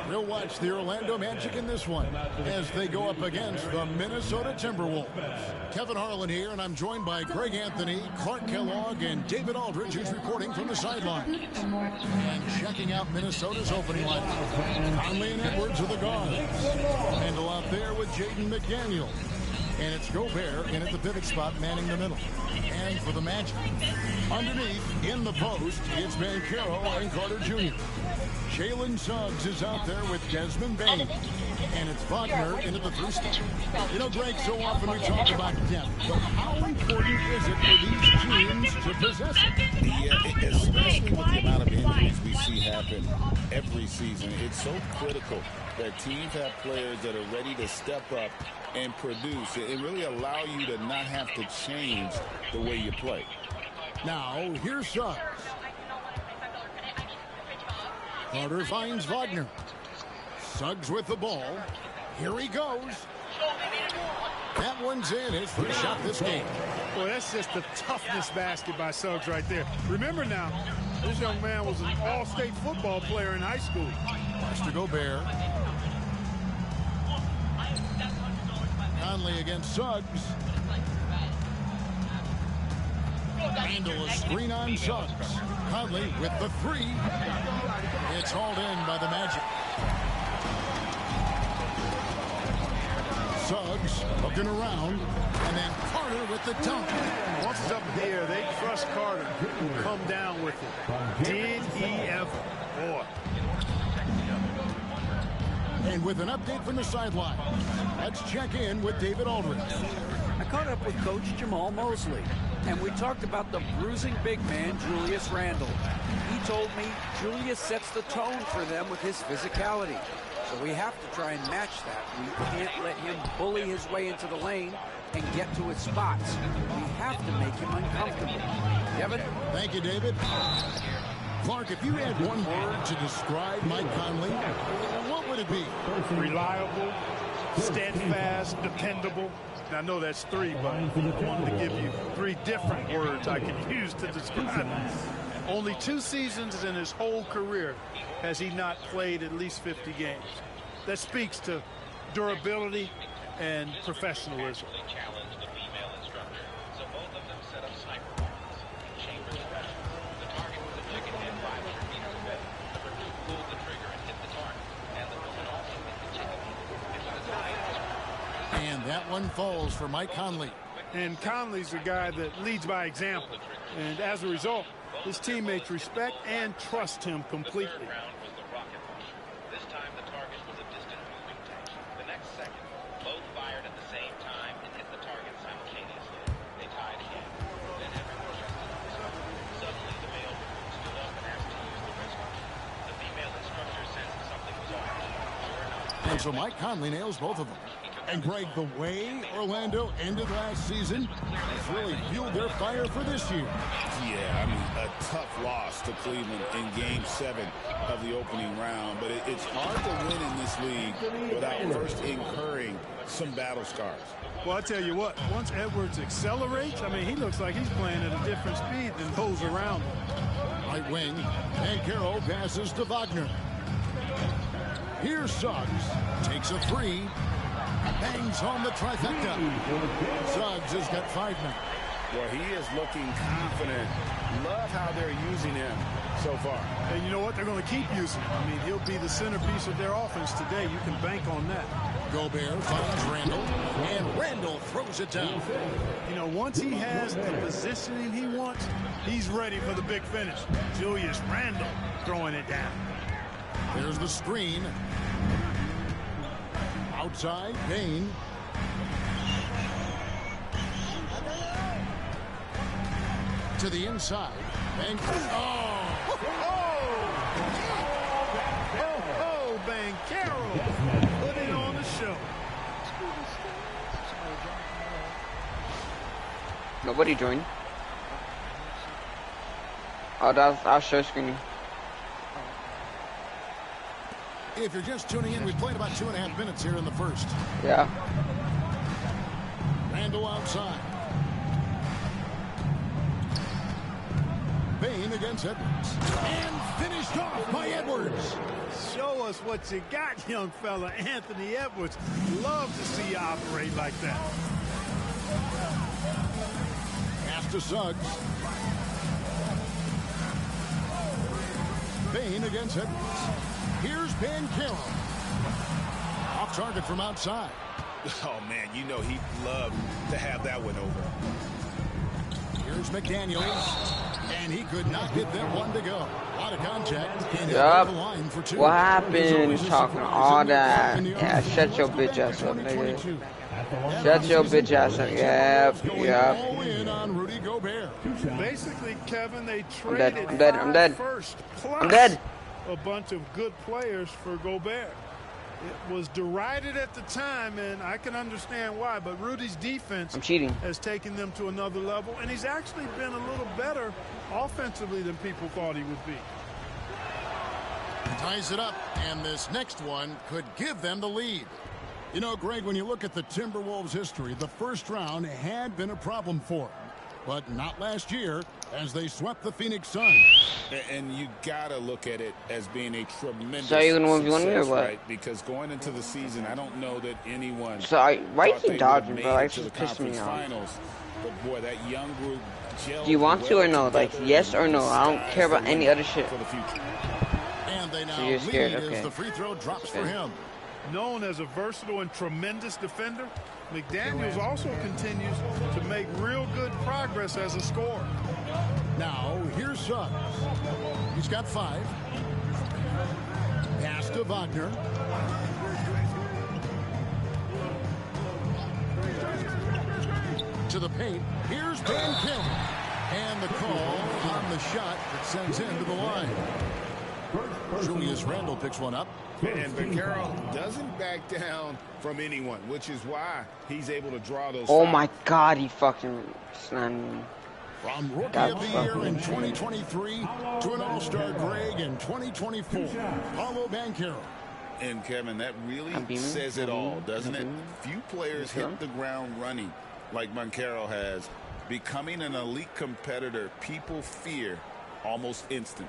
We'll watch the Orlando Magic in this one as they go up against the Minnesota Timberwolves. Kevin Harlan here, and I'm joined by Greg Anthony, Clark Kellogg, and David Aldridge, who's reporting from the sideline. And checking out Minnesota's opening lineup. Conley and Edwards are the guards. Randall out there with Jaden McDaniel. And it's Gobert in at the pivot spot, manning the middle. And for the Magic, underneath, in the post, it's Banchero and Carter Jr. Jalen Suggs is out there with Desmond Bane. And it's Wagner into the three spot. You know, Greg, so often we talk about depth, but how important is it for these teams to possess it? Yeah, especially with the amount of injuries we see happen every season. It's so critical that teams have players that are ready to step up and produce and really allow you to not have to change the way you play. Now, here's Suggs. Carter finds Wagner. Suggs with the ball. Here he goes. That one's in. His first shot this game. Boy, that's just the toughness basket by Suggs right there. Remember now, this young man was an all-state football player in high school. Pass to Gobert. Conley against Suggs. Randall a screen on Suggs. Conley with the three. It's hauled in by the Magic. Suggs looking around, and then Carter with the dunk. Once it's up in the air, they trust Carter to come down with it. Did he ever? Boy. And with an update from the sideline, let's check in with David Aldridge. I caught up with Coach Jamal Mosley, and we talked about the bruising big man, Julius Randle. He told me Julius sets the tone for them with his physicality. So we have to try and match that. We can't let him bully his way into the lane and get to his spots. We have to make him uncomfortable. Kevin? Thank you, David. Clark, if you had one word to describe Mike Conley, what would it be? Reliable, steadfast, dependable. Now, I know that's three, but I wanted to give you three different words I could use to describe him. Only 2 seasons in his whole career has he not played at least 50 games. That speaks to durability and professionalism. And that one falls for Mike Conley. And Conley's a guy that leads by example. And as a result, his teammates respect and trust him completely. This time the target was a distant moving tank. The next second, both fired at the same time and hit the target simultaneously. They tied again. Then everyone rested. Suddenly the male stood up and asked to use the restroom. The female instructor sensed something was off. Sure enough. And so Mike Conley nails both of them. And Greg, the way Orlando ended last season has really fueled their fire for this year. Yeah, I mean, a tough loss to Cleveland in Game 7 of the opening round. But it's hard to win in this league without first incurring some battle scars. Well, I tell you what, once Edwards accelerates, I mean, he looks like he's playing at a different speed than those around him. Right wing, Banchero passes to Wagner. Here's Suggs, takes a three. Bangs on the trifecta. Suggs has got 5 now. Well, he is looking confident. Love how they're using him so far. And you know what? They're going to keep using him. I mean, he'll be the centerpiece of their offense today. You can bank on that. Gobert finds Randall, and Randall throws it down. You know, once he has the positioning he wants, he's ready for the big finish. Julius Randle throwing it down. There's the screen. Outside, Bane. To the inside. Banchero. Put it on the show. Nobody joined. Oh, that's our show screening. If you're just tuning in, we played about 2.5 minutes here in the first. Yeah. Randall outside. Bain against Edwards. And finished off by Edwards. Show us what you got, young fella. Anthony Edwards. Love to see you operate like that. Pass to Suggs. Bain against Edwards. Here's Banchero. Off target from outside. Oh, man, you know he'd love to have that one over. Here's McDaniels. And he could not get that one to go. A lot of contact. And Yup. the line for 2. What happened? Talking all that. Yeah, shut your bitch ass up, nigga. Shut your bitch ass up. Yep. All in on Rudy Gobert. Basically, Kevin, they traded I'm dead. first I'm dead. a bunch of good players for Gobert. It was derided at the time, and I can understand why, but Rudy's defense I'm cheating. has taken them to another level, and he's actually been a little better offensively than people thought he would be. Ties it up, and this next one could give them the lead. You know, Greg, when you look at the Timberwolves' history, the first round had been a problem for them. But not last year, as they swept the Phoenix Suns. And you got to look at it as being a tremendous So you're gonna 1v1 me or success, what? right? Because going into the season, I don't know that anyone So why thought you they keep would have dodging, made bro? it It's to the just pissing me conference off. finals. But boy, that young group gelled Do you want to or no? well Like, together, yes or no? and I don't care about sky's the any limit other shit. for the future. And they now So you're scared, lead okay. as the free throw drops for him. Known as a versatile and tremendous defender, McDaniels also continues to make real good progress as a scorer. Now, here's Suggs. He's got 5. Pass to Wagner. To the paint. Here's Banchero. And the call on the shot that sends him to the line. Julius Randle picks one up. And Banchero doesn't back down from anyone, which is why he's able to draw those. Oh fouls. my God, he fucking slammed me. From Rookie That's of the Year in fucking 2023 to an All-Star Greg in 2024, Paolo Banchero. And Kevin, that really I'm beaming. says it all, doesn't it? beaming. Few players Okay. hit the ground running like Banchero has. Becoming an elite competitor, people fear almost instantly.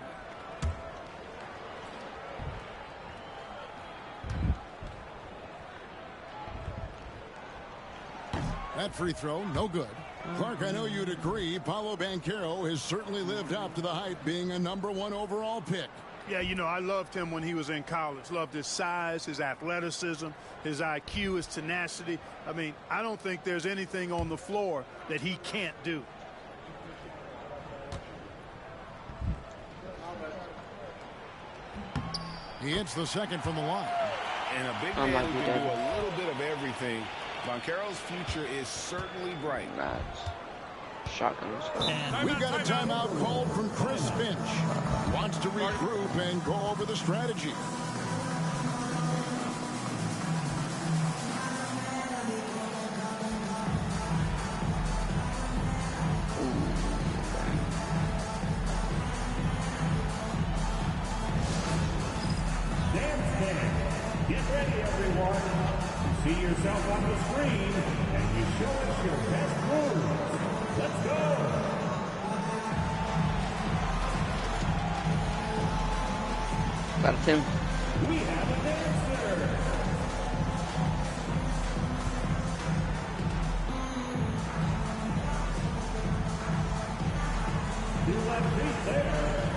That free throw, no good. Clark, I know you'd agree, Paolo Banchero has certainly lived up to the hype, being a #1 overall pick. Yeah, you know, I loved him when he was in college. Loved his size, his athleticism, his IQ, his tenacity. I mean, I don't think there's anything on the floor that he can't do. He hits the second from the line. And a big I'm man like who you, can do David. a little bit of everything. Banchero's future is certainly bright. That's shotgun. And we've got a timeout called from Chris Finch. Wants to regroup and go over the strategy. Get ready, everyone. You see yourself on the screen, and you show us your best moves. Let's go. Got it, Tim. We have a dancer. You left feet there.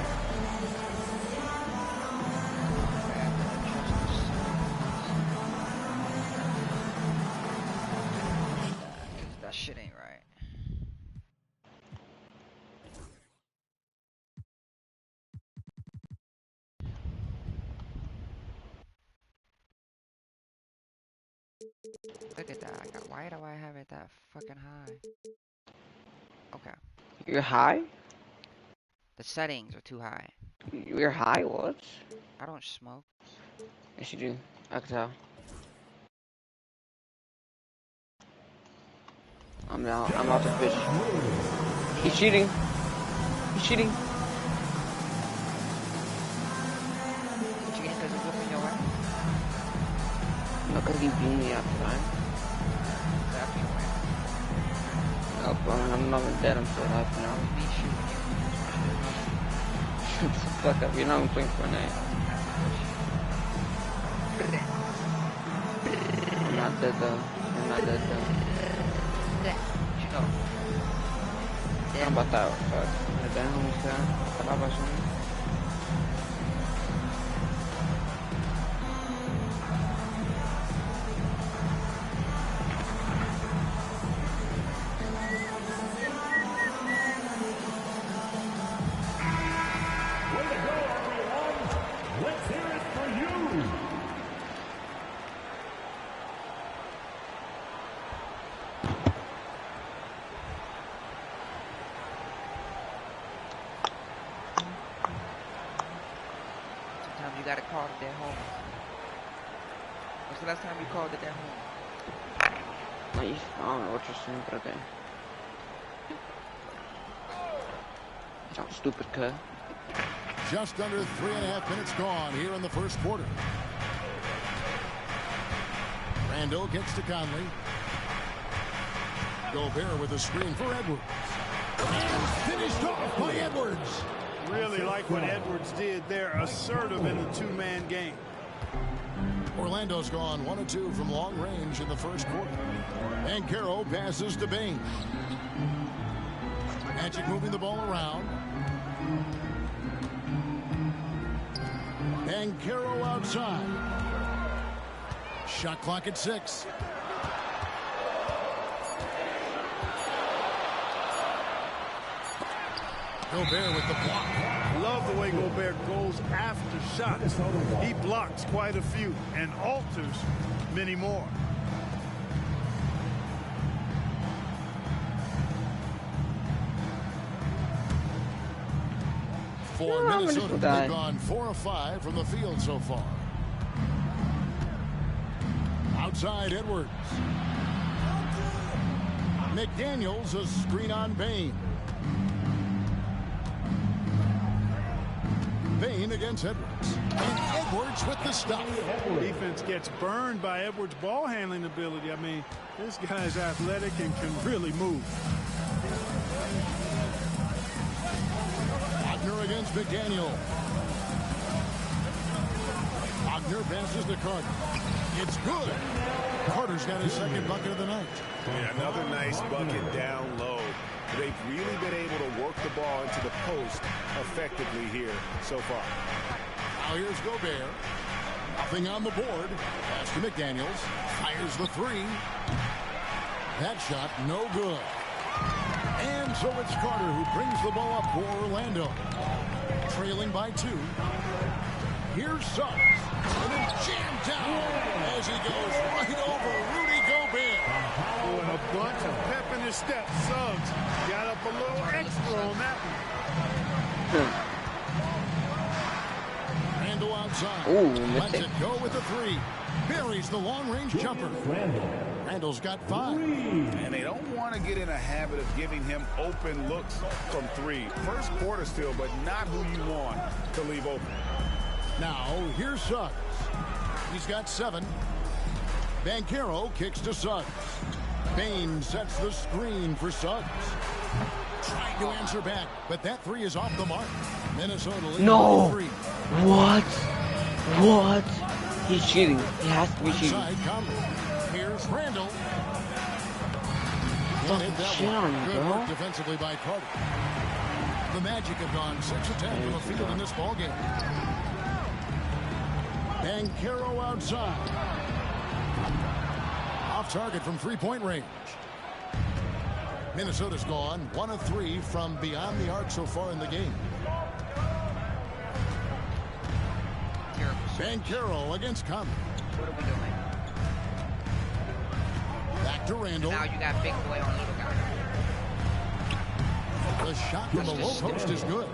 That shit ain't right. Look at that. Why do I have it that fucking high? Okay. You're high? The settings are too high. You're high? What? I don't smoke. Yes, you do. I can tell. I'm out. I'm out to fish. He's cheating. He's cheating. What you getting because it's whooping your way? No, because he beat me out the time. That's your way. Nope, I'm not even dead. I'm still alive now. Me shooting you. Fuck up, you're not even playing Fortnite. You're not dead though. You're not dead though. I'm about that. Fuck. You gotta call it at home. What's the last time you called it at home? I don't know what you're saying, but okay. You sound stupid, cuz. Just under 3.5 minutes gone here in the first quarter. Randall gets to Conley. Gobert with a screen for Edwards. And finished off by Edwards. Really like what Edwards did there, assertive in the two-man game. Orlando's gone 1 of 2 from long range in the first quarter. And Caro passes to Bain. Magic moving the ball around. And Caro outside. Shot clock at 6. Gobert with the block. Love the way Gobert goes after shots. He blocks quite a few and alters many more. For Minnesota, they've gone 4 of 5 from the field so far. Outside Edwards. McDaniels a screen on Bain. Bain against Edwards. And Edwards with the stuff. Defense gets burned by Edwards' ball handling ability. I mean, this guy's athletic and can really move. Wagner against McDaniel. Wagner passes to Carter. It's good. Carter's got his second bucket of the night. Yeah, another nice bucket down low. They've really been able to work the ball into the post effectively here so far. Now here's Gobert. Nothing on the board. Pass to McDaniels. Fires the 3. That shot no good. And so it's Carter who brings the ball up for Orlando. Trailing by 2. Here's Suggs. And then jammed down as he goes right over Rudy Gobert. With a bunch of pep in his step, Suggs got up a little extra on that one. Randall outside. Ooh, lets it go with the 3. Buries the long-range jumper. Randall's got 5. And they don't want to get in a habit of giving him open looks from 3. First quarter still, but not who you want to leave open. Now, here's Suggs. He's got 7. Banchero kicks to Suggs. Bain sets the screen for Suggs. Trying to answer back, but that 3 is off the mark. Minnesota leads no. 3. What? What? He's cheating. He has to be cheating. Here's Randall. Good work defensively by Carter. The Magic have gone 6 of 10 from the field in this ballgame. Banchero outside. Off target from 3-point range. Minnesota's gone 1 of 3 from beyond the arc so far in the game. Banchero against Conley. What are we doing? Back to Randall. Now you got big boy on little guy. The shot from the low post is good.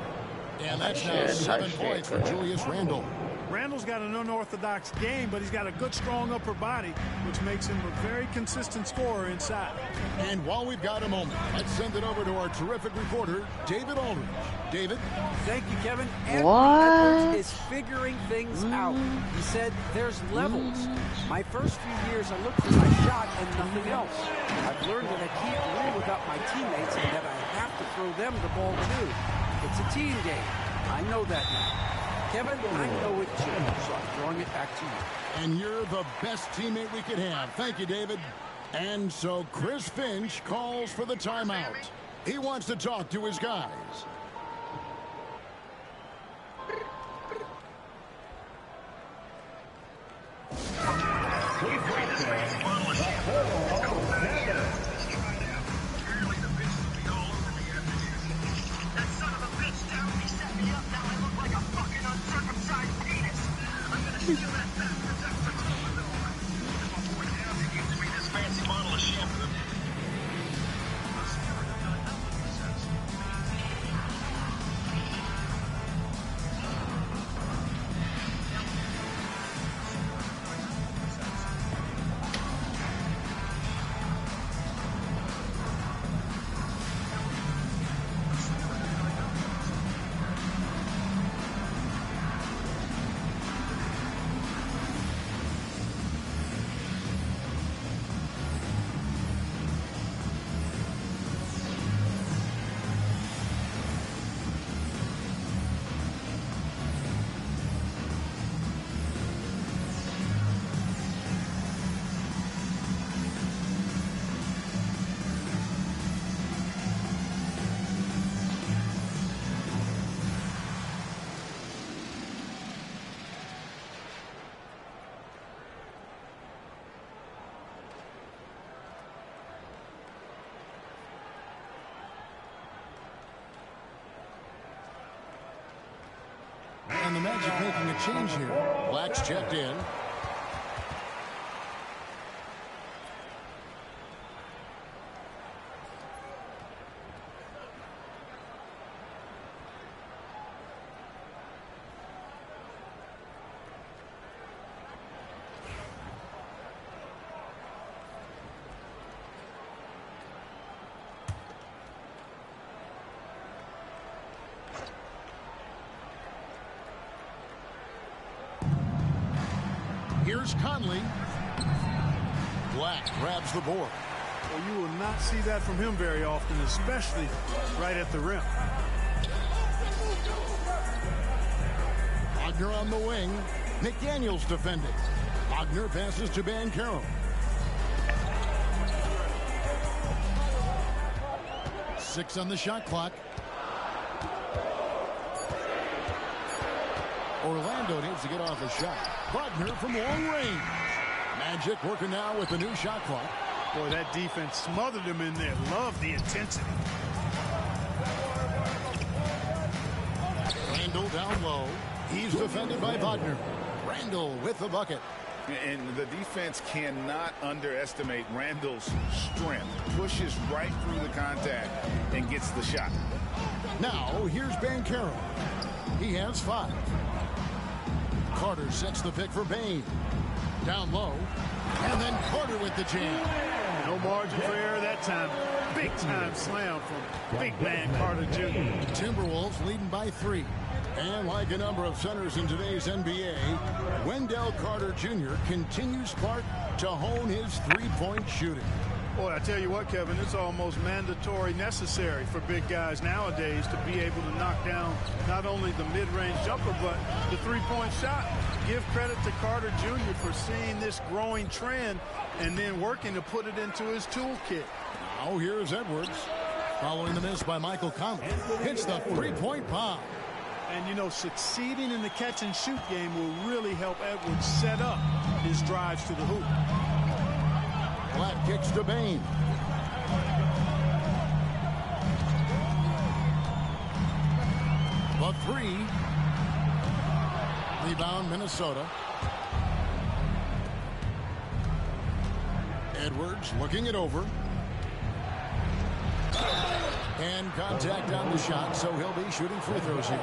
And that's now 7 points for Julius Randall. Randall's got an unorthodox game, but he's got a good, strong upper body, which makes him a very consistent scorer inside. And while we've got a moment, let's send it over to our terrific reporter, David Aldridge. David? Thank you, Kevin. Edwards is figuring things out. He said there's levels. My first few years, I looked for my shot and nothing else. I've learned that I can't win without my teammates and that I have to throw them the ball, too. It's a team game. I know that now. Kevin, I know it too, so I'm throwing it back to you. And you're the best teammate we could have. Thank you, David. And so Chris Finch calls for the timeout. He wants to talk to his guys. And the Magic making a change here. Black's checked in. Here's Conley. Black grabs the board. Well, you will not see that from him very often, especially right at the rim. Wagner on the wing. McDaniels defending. Wagner passes to Banchero. 6 on the shot clock. Orlando needs to get off a shot. Wagner from long range. Magic working now with the new shot clock. Boy, that defense smothered him in there. Love the intensity. Randall down low. He's defended by Wagner. Randall with the bucket. And the defense cannot underestimate Randall's strength. Pushes right through the contact and gets the shot. Now here's Banchero. He has 5. Carter sets the pick for Bain. Down low. And then Carter with the jam. No margin for error that time. Big time slam from big man Carter Jr. Timberwolves leading by 3. And like a number of centers in today's NBA, Wendell Carter Jr. continues Clark to hone his three-point shooting. Boy, I tell you what, Kevin, it's almost mandatory necessary for big guys nowadays to be able to knock down not only the mid-range jumper, but the three-point shot. Give credit to Carter Jr. for seeing this growing trend and then working to put it into his toolkit. Now here's Edwards. Following the miss by Michael Conley. Hits the three-point pop. And, you know, succeeding in the catch-and-shoot game will really help Edwards set up his drives to the hoop. Black kicks to Bain. The 3. Rebound, Minnesota. Edwards looking it over. And contact on the shot, so he'll be shooting free throws here.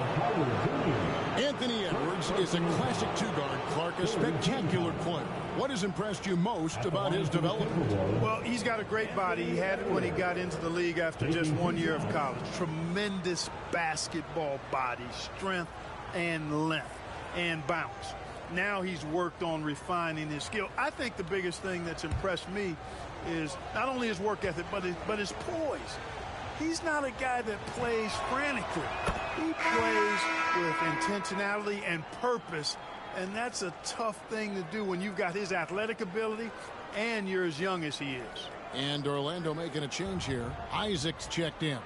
Anthony Edwards is a classic two-guard. Clark, a spectacular player. What has impressed you most about his development? Well, he's got a great body. He had it when he got into the league after just 1 year of college. Tremendous basketball body, strength and length and bounce. Now he's worked on refining his skill. I think the biggest thing that's impressed me is not only his work ethic, but his poise. he's not a guy that plays frantically. He plays with intentionality and purpose, and that's a tough thing to do when you've got his athletic ability and you're as young as he is. And Orlando making a change here. Isaac's checked in.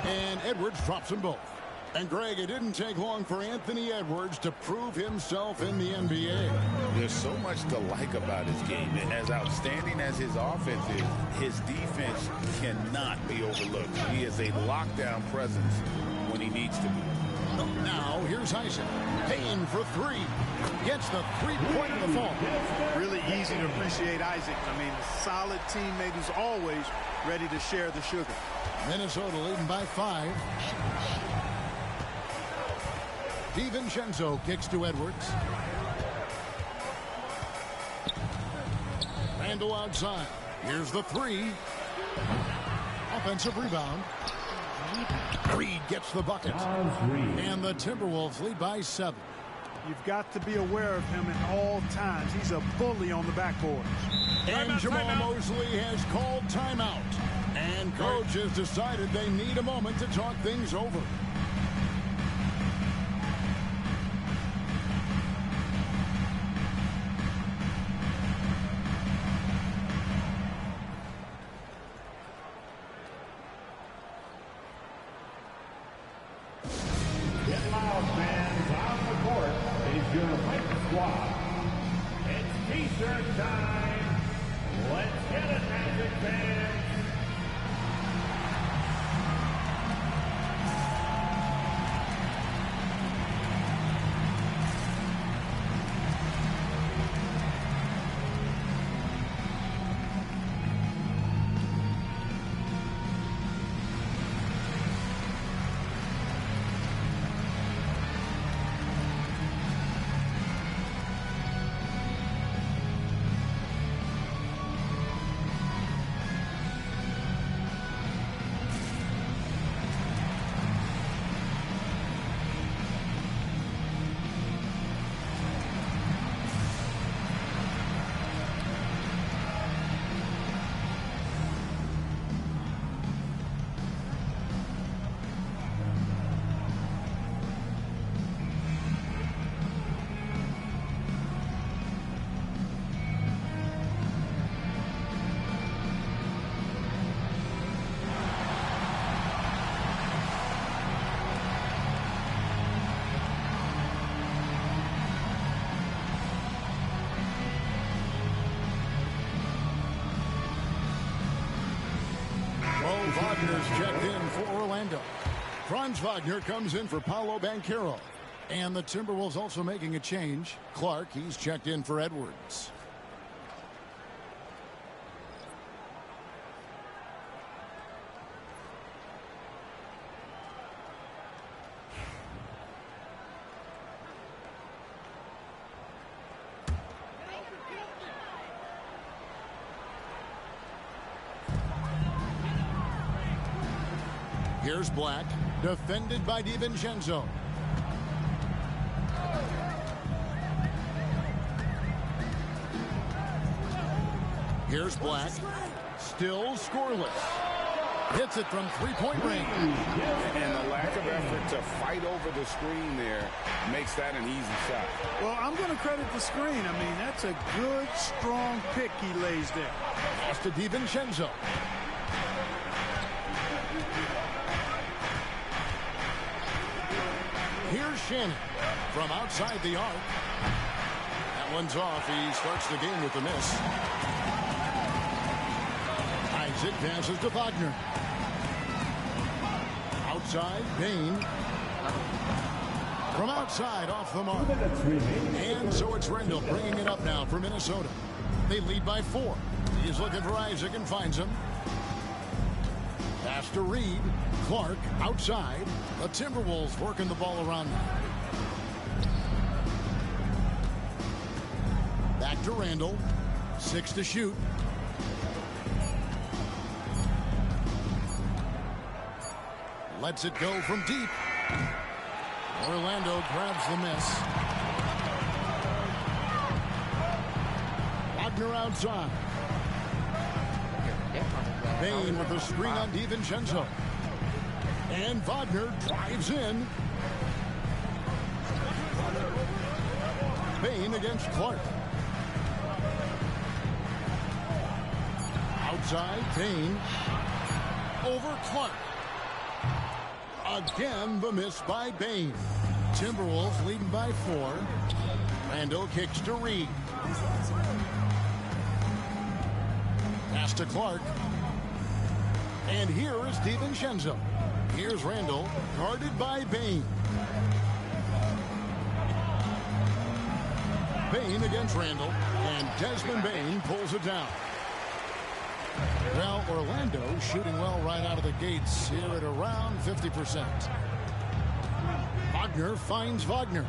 And Edwards drops them both. And Greg, it didn't take long for Anthony Edwards to prove himself in the NBA. There's so much to like about his game. As outstanding as his offense is, his defense cannot be overlooked. He is a lockdown presence when he needs to be. Now, here's Isaac. Payne for three. Gets the three-point in the fall. Really easy to appreciate Isaac. I mean, a solid teammate who's always ready to share the sugar. Minnesota leading by 5. DiVincenzo kicks to Edwards. Randall outside. Here's the three. Offensive rebound. Reed gets the bucket. And the Timberwolves lead by 7. You've got to be aware of him at all times. He's a bully on the backboard. And Jamal Mosley has called timeout. And coach has decided they need a moment to talk things over. Get loud, fans. On the court is your hype squad. It's T-shirt time. Let's get it, Magic fans. Wagner's checked in for Orlando. Franz Wagner comes in for Paolo Banchero. And the Timberwolves also making a change. Clark, he's checked in for Edwards. Here's Black, defended by DiVincenzo. Here's Black, still scoreless. Hits it from three-point range. And the lack of effort to fight over the screen there makes that an easy shot. Well, I'm going to credit the screen. I mean, that's a good, strong pick he lays there. Pass to DiVincenzo. Here's Shannon from outside the arc. That one's off. He starts the game with a miss. Isaac passes to Wagner. Outside, Payne. From outside, off the mark. And so it's Rendell bringing it up now for Minnesota. They lead by 4. He's looking for Isaac and finds him. Pass to Reed. Clark outside. The Timberwolves working the ball around now. Back to Randall. 6 to shoot. Lets it go from deep. Orlando grabs the miss. Wagner outside. Bain with a screen on DiVincenzo. And Wagner drives in. Bain against Clark. Outside, Bain. Over Clark. Again, the miss by Bain. Timberwolves leading by 4. Randall kicks to Reed. Pass to Clark. And here is DiVincenzo. Here's Randall, guarded by Bain. Bain against Randall, and Desmond Bain pulls it down. Well, Orlando shooting well right out of the gates here at around 50%. Wagner finds Wagner.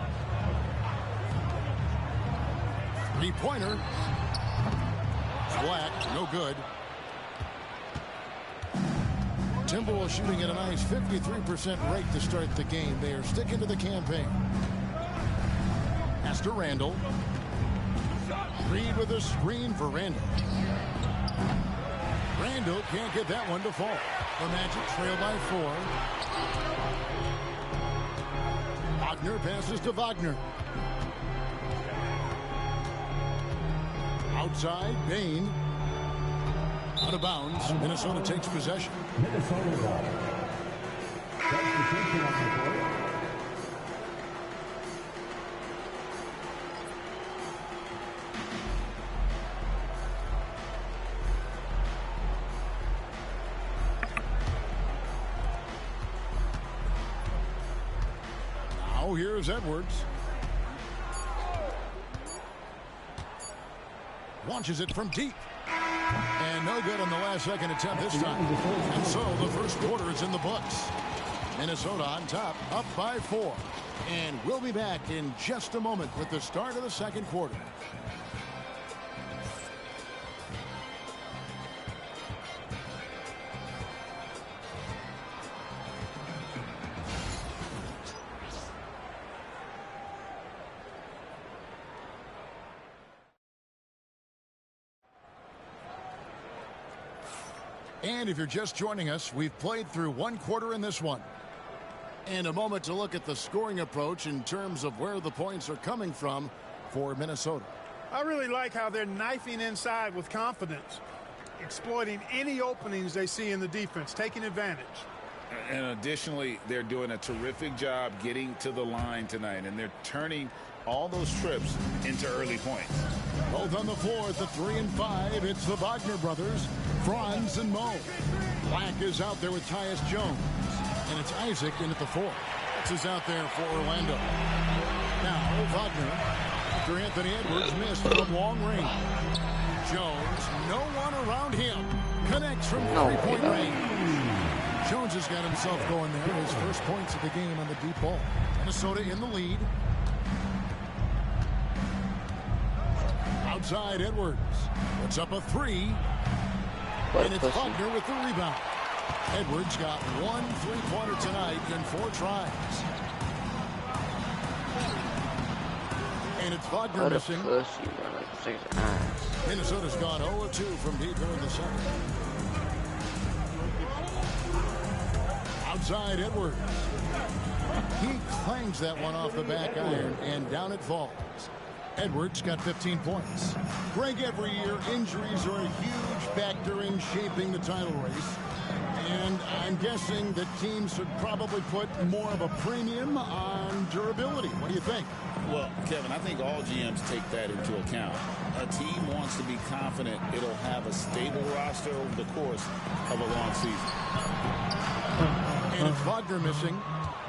Three-pointer. Black, no good. Timberwolves shooting at a nice 53% rate to start the game. They are sticking to the campaign. Pass to Randall. Reed with a screen for Randall. Randall can't get that one to fall. The Magic trail by 4. Wagner passes to Wagner. Outside, Bain. Out of bounds. Minnesota takes possession. Minnesota ball. Substitution on the court. Now here's Edwards. Launches it from deep. And no good on the last second attempt this time. And so the first quarter is in the books. Minnesota on top, up by 4. And we'll be back in just a moment with the start of the second quarter. And if you're just joining us, we've played through one quarter in this one. And a moment to look at the scoring approach in terms of where the points are coming from for Minnesota. I really like how they're knifing inside with confidence, exploiting any openings they see in the defense, taking advantage. And additionally, they're doing a terrific job getting to the line tonight, and they're turning all those trips into early points. Both on the floor at the 3 and 5. It's the Wagner brothers, Franz and Mo. Black is out there with Tyus Jones. And it's Isaac in at the 4. This is out there for Orlando. Now Wagner, after Anthony Edwards missed from long range. Jones, no one around him. Connects from 3-point range. Jones has got himself going there. His first points of the game on the deep ball. Minnesota in the lead. Outside Edwards. Puts up a 3. And it's Wagner with the rebound. Edwards got 1 3-pointer tonight in 4 tries. And it's Wagner missing. Minnesota's gone 0-2 from deep here in the second. Outside Edwards. He clangs that one off the back iron, and down it falls. Edwards got 15 points. Greg, every year injuries are a huge factor in shaping the title race. And I'm guessing that teams should probably put more of a premium on durability. What do you think? Well, Kevin, I think all GMs take that into account. A team wants to be confident it'll have a stable roster over the course of a long season. And it's Wagner missing.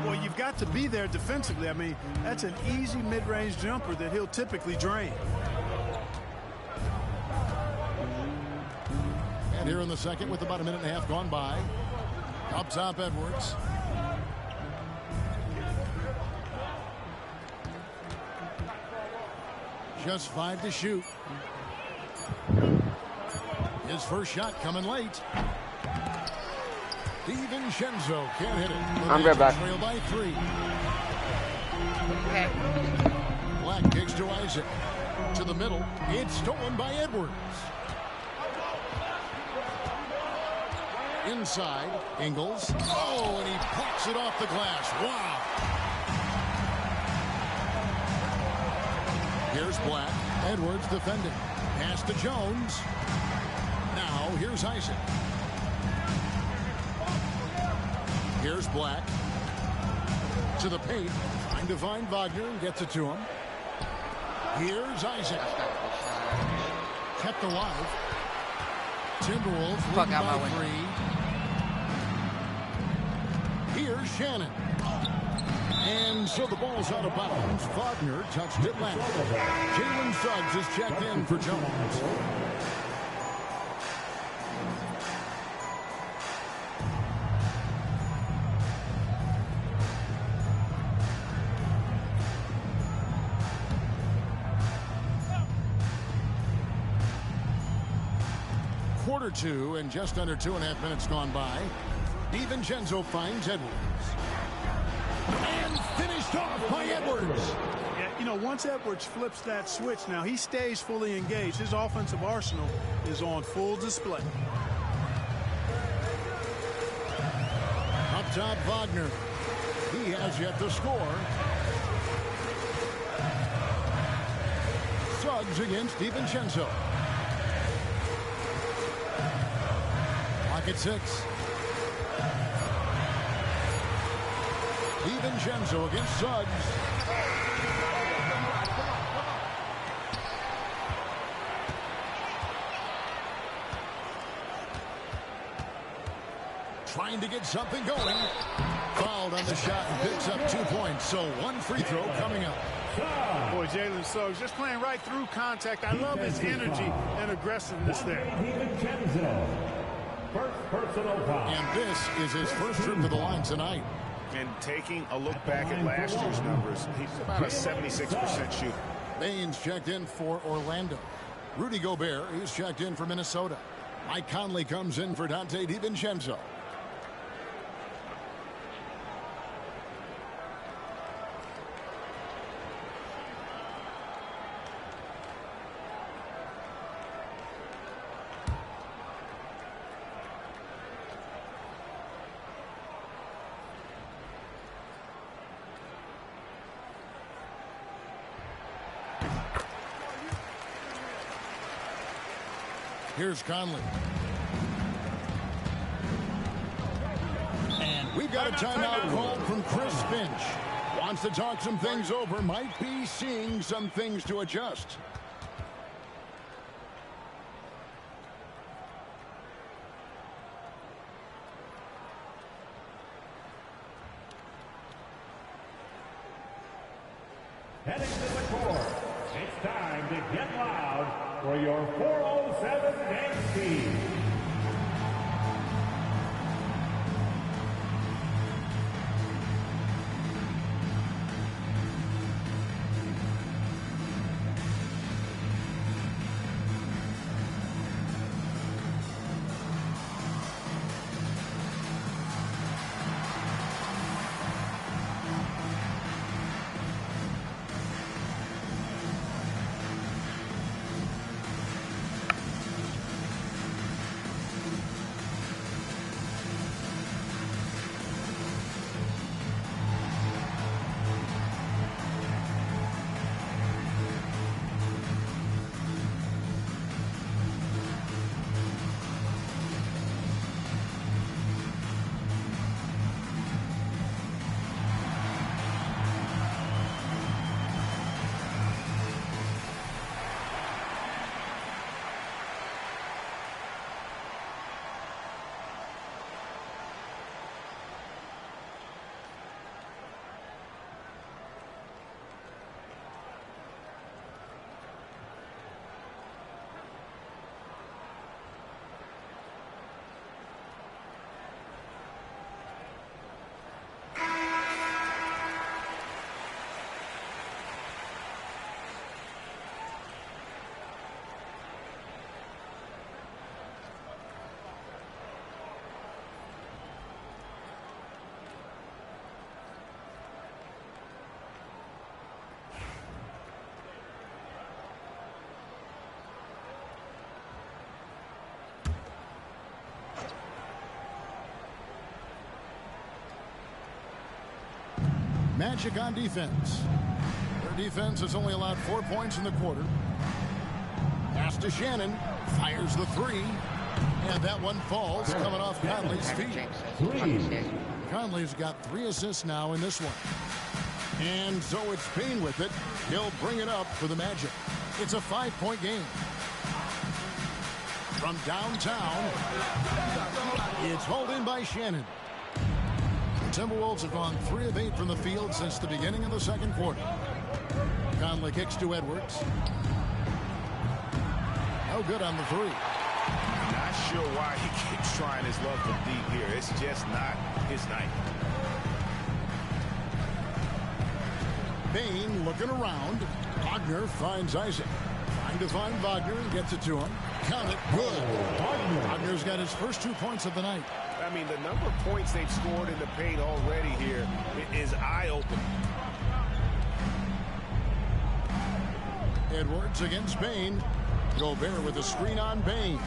Well, you've got to be there defensively. I mean, that's an easy mid-range jumper that he'll typically drain. And here in the second with about a minute and a half gone by. Up top, Edwards. Just 5 to shoot. His first shot coming late. DiVincenzo can't hit it. I'm right back. Trail by 3. Okay. Black kicks to Isaac. To the middle. It's stolen by Edwards. Inside. Ingles. Oh, and he plucks it off the glass. Wow. Here's Black. Edwards defending. Pass to Jones. Now, here's Isaac. Here's Black. To the paint. Trying to find Wagner and gets it to him. Here's Isaac. Kept alive. Timberwolves Fuck leading out my by way. 3. Here's Shannon. And so the ball's out of bounds. Wagner touched it last. Jalen Suggs is checked in for Jones. Quarter 2 and just under 2.5 minutes gone by. DiVincenzo finds Edwards. And finished off by Edwards. Yeah, you know, once Edwards flips that switch, now he stays fully engaged. His offensive arsenal is on full display. Up top, Wagner. He has yet to score. Suggs against DiVincenzo. Clock at 6. DiVincenzo against Suggs. Trying to get something going. Fouled on the shot and picks up 2 points. So one free throw coming up. Boy, Jalen Suggs just playing right through contact. I love his energy and aggressiveness there. First personal foul. And this is his first trip to the line tonight. And taking a look back at last year's numbers, he's about a 76% shooter. Baines checked in for Orlando. Rudy Gobert is checked in for Minnesota. Mike Conley comes in for Dante DiVincenzo. Here's Conley. And we've got a timeout called from Chris Finch. Wants to talk some things over. Might be seeing some things to adjust. Heading to the court. It's time to get loud for your 407 next team. Magic on defense. Their defense has only allowed 4 points in the quarter. Pass to Shannon. Fires the three. And that one falls, coming off Conley's feet. Conley's got 3 assists now in this one. And so it's Payne with it. He'll bring it up for the Magic. It's a 5-point game. From downtown, it's hauled in by Shannon. The Timberwolves have gone 3 of 8 from the field since the beginning of the second quarter. Conley kicks to Edwards. No good on the three. Not sure why he keeps trying his luck from deep here. It's just not his night. Payne looking around. Wagner finds Isaac. Trying to find Wagner and gets it to him. Count it. Good. Wagner's got his first 2 points of the night. I mean, the number of points they've scored in the paint already here is eye-opening. Edwards against Payne. Gobert with a screen on Payne.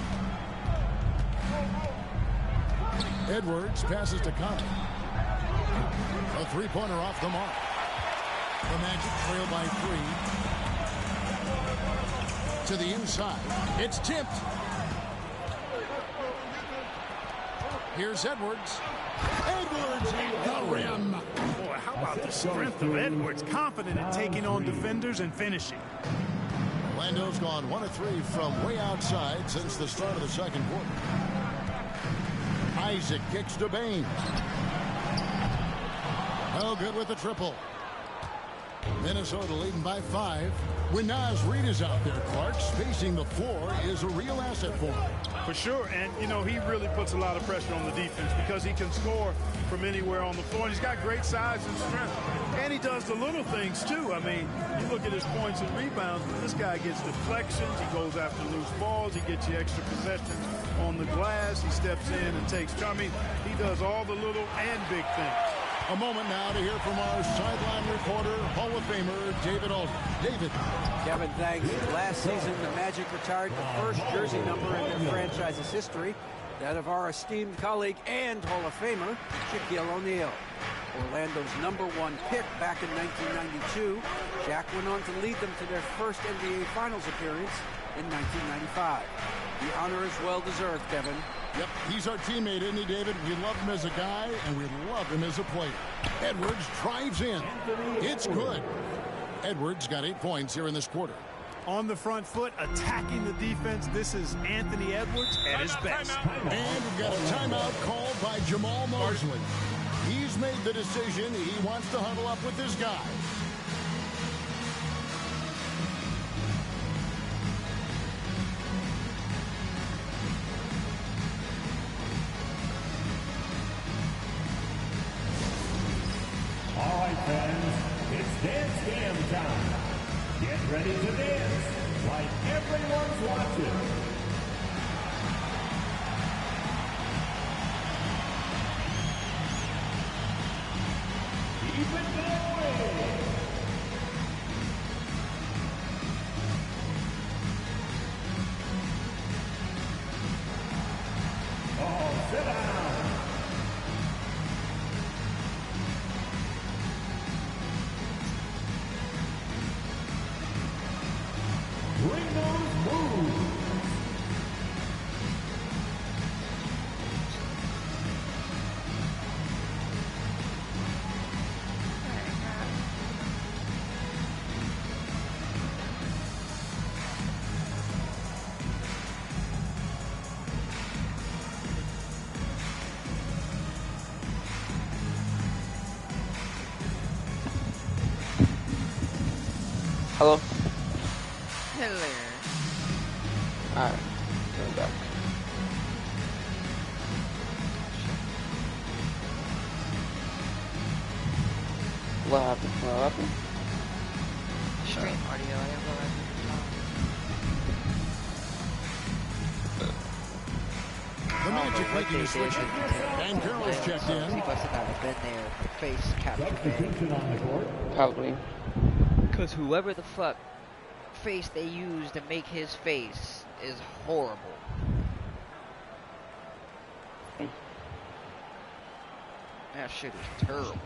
Edwards passes to Conley. A three-pointer off the mark. The Magic trail by 3. To the inside. It's tipped. Here's Edwards. Edwards, the rim. Boy, how about the strength of Edwards? Confident in taking on defenders and finishing. Orlando's gone 1 of 3 from way outside since the start of the second quarter. Isaac kicks to Payne. No good with the triple. Minnesota leading by 5. When Naz Reid is out there, Clark, spacing the floor is a real asset for him. For sure, and you know, he really puts a lot of pressure on the defense because he can score from anywhere on the floor. And he's got great size and strength. And he does the little things too. I mean, you look at his points and rebounds, but this guy gets deflections, he goes after loose balls, he gets you extra possessions on the glass, he steps in and takes charge. I mean, he does all the little and big things. A moment now to hear from our sideline reporter, Hall of Famer David Aldridge. David. Kevin, thanks. Last season, the Magic retired the first jersey number in their franchise's history, that of our esteemed colleague and Hall of Famer, Shaquille O'Neal. Orlando's #1 pick back in 1992, Shaq went on to lead them to their first NBA Finals appearance in 1995. The honor is well-deserved, Kevin. Yep, he's our teammate, isn't he, David? We love him as a guy, and we love him as a player. Edwards drives in. It's good. Edwards got 8 points here in this quarter. On the front foot, attacking the defense. This is Anthony Edwards at his best. And we've got a timeout called by Jamal Mosley. He's made the decision. He wants to huddle up with this guy. All right, fans, it's Dance Jam time. Get ready to dance like everyone's watching. Keep it going. Oh, sit down. Bring those moves. Hello? Hello. Alright, turn back. What happened? What happened? Stream audio. I have no idea. The Magic making a switch. And Carroll's checked in. He must have not been there. Face capture. Substitution on the court. Probably. Because whoever the fuck face they use to make his face is horrible. That shit is terrible.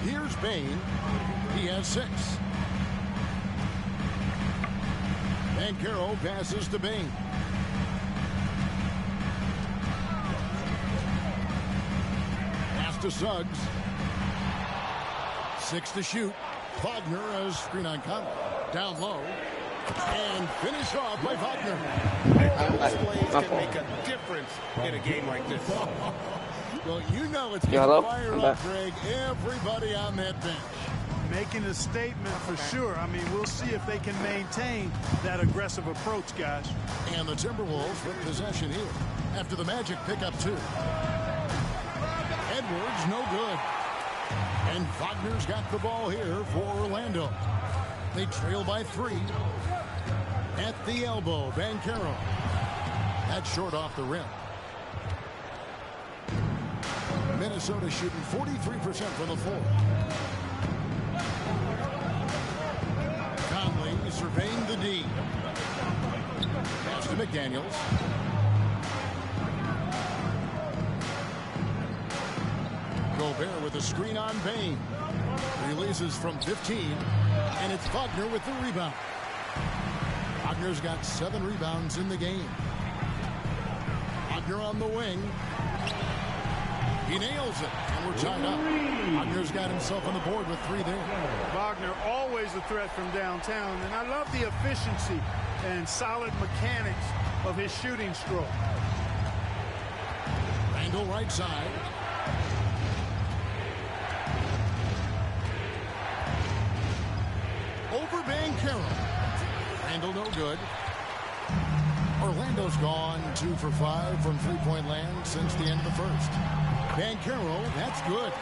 Here's Bain. He has 6. Banchero passes to Bain. Pass to Suggs. 6 to shoot. Wagner as screen on Conley. Down low. And finished off by Wagner. Those plays can make a difference in a game like this. Well, you know it's going to fire up, Greg, everybody on that bench. Making a statement for sure. I mean, we'll see if they can maintain that aggressive approach, guys. And the Timberwolves with possession here after the Magic pick up 2. Edwards, no good. And Wagner's got the ball here for Orlando. They trail by 3. At the elbow, Banchero. That's short off the rim. Minnesota shooting 43% from the floor. Conley surveying the D. Pass to McDaniels. Gobert with a screen on Bain. Releases from 15. And it's Wagner with the rebound. Wagner's got 7 rebounds in the game. Wagner on the wing. He nails it, and we're tied up. Wagner's got himself on the board with 3 there. Wagner always a threat from downtown, and I love the efficiency and solid mechanics of his shooting stroke. Randall right side. Over Banchero. Randall no good. Orlando's gone 2 for 5 from three-point land since the end of the first. Banchero, that's good.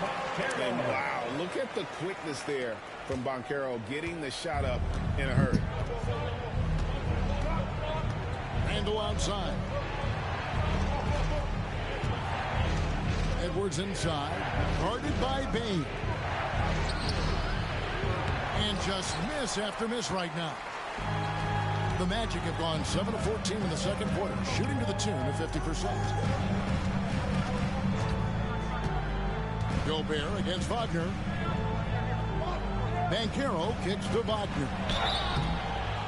And wow, look at the quickness there from Banchero getting the shot up in a hurry. Randall outside. Edwards inside. Guarded by Bain. And just miss after miss right now. The Magic have gone 7 of 14 in the second quarter, shooting to the tune of 50%. Gobert against Wagner. Banchero kicks to Wagner.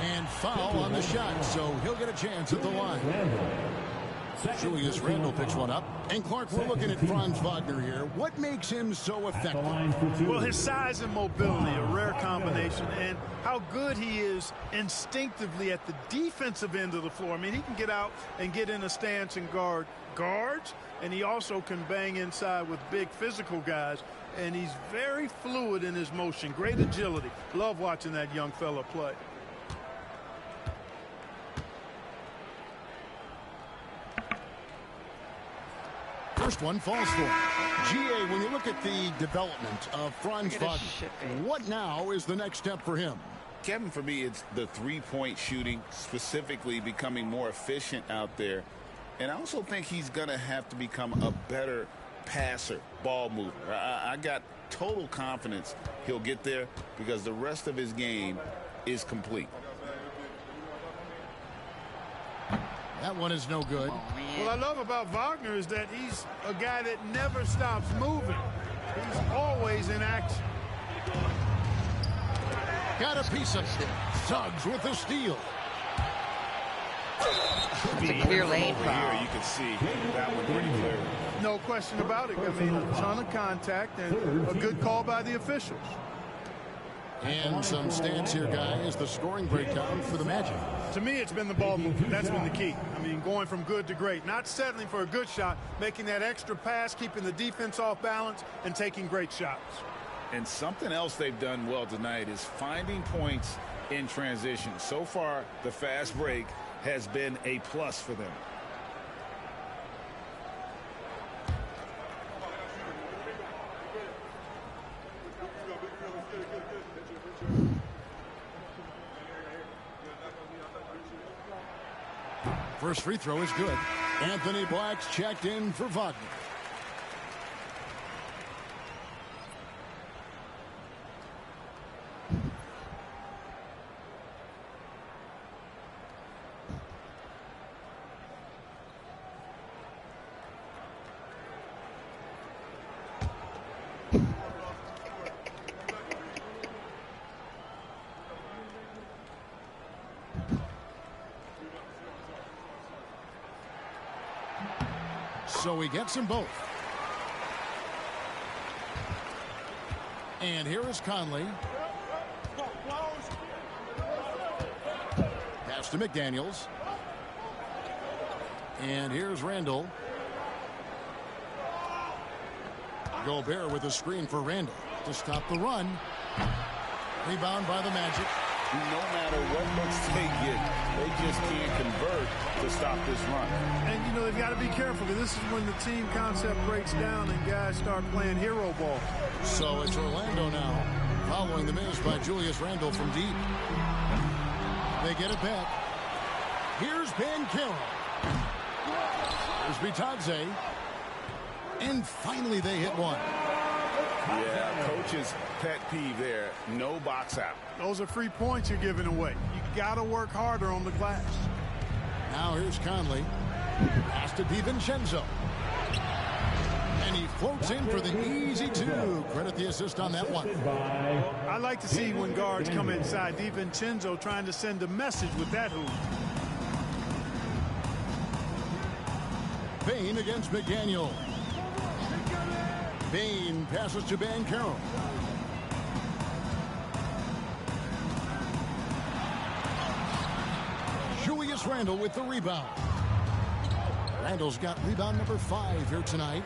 And foul on the shot, so he'll get a chance at the line. Julius Randle picks one up. And Clark, we're looking at Franz Wagner here. What makes him so effective? Well, his size and mobility, a rare combination, and how good he is instinctively at the defensive end of the floor. I mean, he can get out and get in a stance and guard guards, and he also can bang inside with big physical guys, and he's very fluid in his motion. Great agility. Love watching that young fella play. First one falls for him. GA, when you look at the development of Franz Wagner, what now is the next step for him? Kevin, for me, it's the three-point shooting, specifically becoming more efficient out there. And I also think he's going to have to become a better passer, ball mover. I got total confidence he'll get there because the rest of his game is complete. That one is no good. What I love about Wagner is that he's a guy that never stops moving. He's always in action. Got a piece of it. Suggs with the steal. It's a clear lane Over foul. here, you can see that one pretty clearly. No question about it. I mean, a ton of contact and a good call by the officials. And some stats here, guys. The scoring breakdown for the Magic. To me, it's been the ball movement. That's been the key. I mean, going from good to great. Not settling for a good shot, making that extra pass, keeping the defense off balance, and taking great shots. And something else they've done well tonight is finding points in transition. So far, the fast break has been a plus for them. First free throw is good. Anthony Black's checked in for Wagner. So he gets them both. And here is Conley. Pass to McDaniels. And here's Randall. Gobert with a screen for Randall to stop the run. Rebound by the Magic. No matter what looks they get, they just can't convert to stop this run. And, you know, they've got to be careful, because this is when the team concept breaks down and guys start playing hero ball. So it's Orlando now, following the miss by Julius Randle from deep. They get it back. Here's Banchero. Here's Bitadze. And finally they hit one. Yeah, coach's pet peeve there. No box out. Those are free points you're giving away. You got to work harder on the glass. Now here's Conley. Pass to DiVincenzo. And he floats in for the easy two. Credit the assist on that one. I like to see when guards come inside. DiVincenzo trying to send a message with that hoop. Bain against McDaniel. Bain passes to Banchero. Julius Randle with the rebound. Randle's got rebound number 5 here tonight.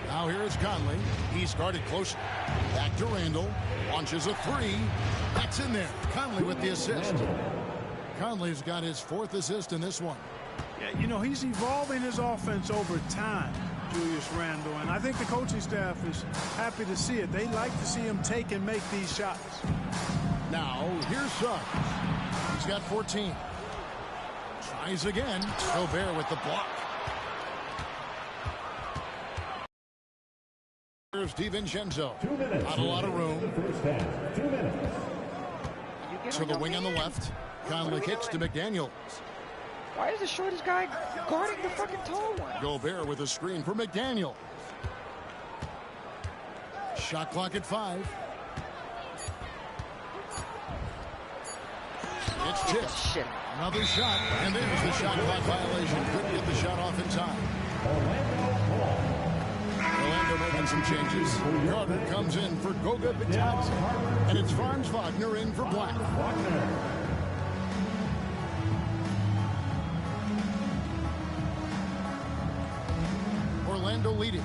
Now here is Conley. He's guarded close. Back to Randle. Launches a 3. That's in there. Conley with the assist. Conley's got his 4th assist in this one. Yeah, you know, he's evolving his offense over time, Julius Randle, and I think the coaching staff is happy to see it. They like to see him take and make these shots. Now, here's Suggs. He's got 14. Tries again. Gobert with the block. Here's DiVincenzo. Not a lot of room. To the wing on the left. Conley kicks to McDaniels. Why is the shortest guy guarding the fucking tall one? Gobert with a screen for McDaniel. Shot clock at 5. It's tipped. Shit. Another shot, and there's the shot clock violation. Couldn't get the shot off in time. Orlando making some changes. Carter comes in for Goga Bitadze. And it's Franz Wagner in for Black. Orlando leading.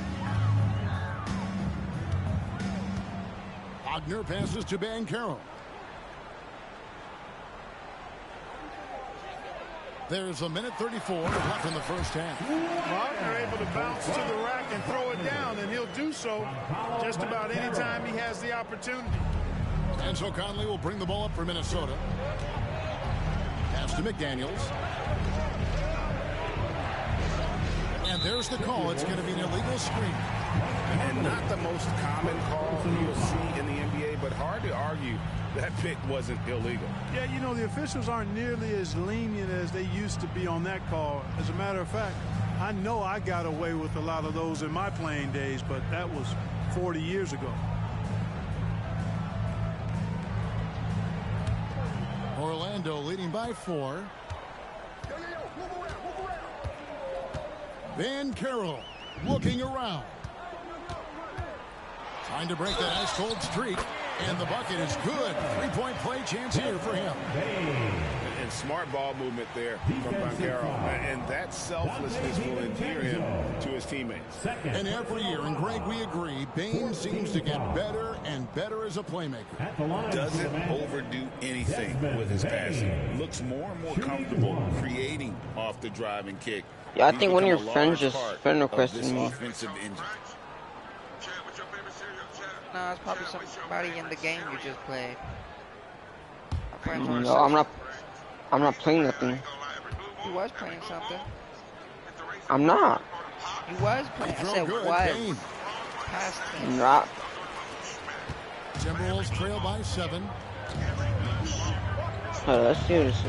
Wagner passes to Banchero. There's a minute 34 left in the first half. Wagner able to bounce to the rack and throw it down, and he'll do so just about any time he has the opportunity. And so Conley will bring the ball up for Minnesota. Pass to McDaniels. And there's the call. It's going to be an illegal screen. And not the most common call you'll see in the NBA, but hard to argue that pick wasn't illegal. Yeah, you know, the officials aren't nearly as lenient as they used to be on that call. As a matter of fact, I know I got away with a lot of those in my playing days, but that was 40 years ago. Orlando leading by 4. Banchero looking around. Trying to break that ice-cold streak. And the bucket is good. 3-point play chance here for him. And smart ball movement there from Banchero. And that selflessness will endear him to his teammates. And every year, and Greg, we agree, Bain seems to get better and better as a playmaker. Doesn't overdo anything with his passing. Looks more and more comfortable creating off the driving kick. Yeah, I think one of your friends just friend requested me. Offensive engine. No, it's probably somebody in the game you just played. No, I'm not playing nothing. You was playing something. I'm not. You was playing. I said was. Past tense. Not. Timberwolves trail by 7. Let's see what this is.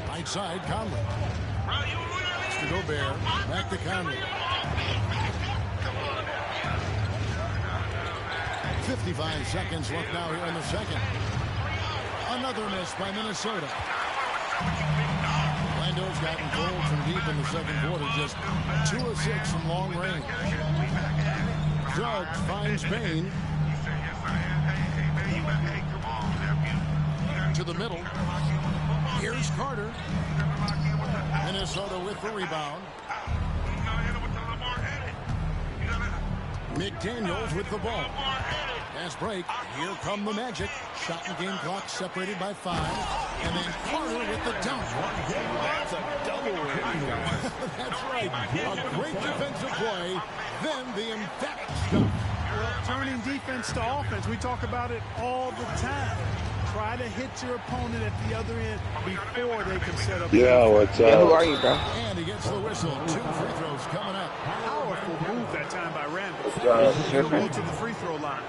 Right side, Conley. It's to Gobert. Back to Conley. 55 seconds left now here in the second. Another miss by Minnesota. Orlando's gotten cold from deep in the second quarter, just 2 of 6 from long range. Suggs finds Bain. To the middle. Here's Carter. Minnesota with the rebound. McDaniels with the ball. Pass break. Here come the Magic. Shot and game clock separated by 5. And then Carter with the dunk. That's a double whammy, guys. That's right. A great defensive play. Then the emphatic dunk. Well, turning defense to offense. We talk about it all the time. Try to hit your opponent at the other end before they can set up. Yeah, what's up? Yeah, who are you, bro? And he gets the whistle. 2 free throws coming up. Powerful move that time by Randall. Your Go to the free throw line.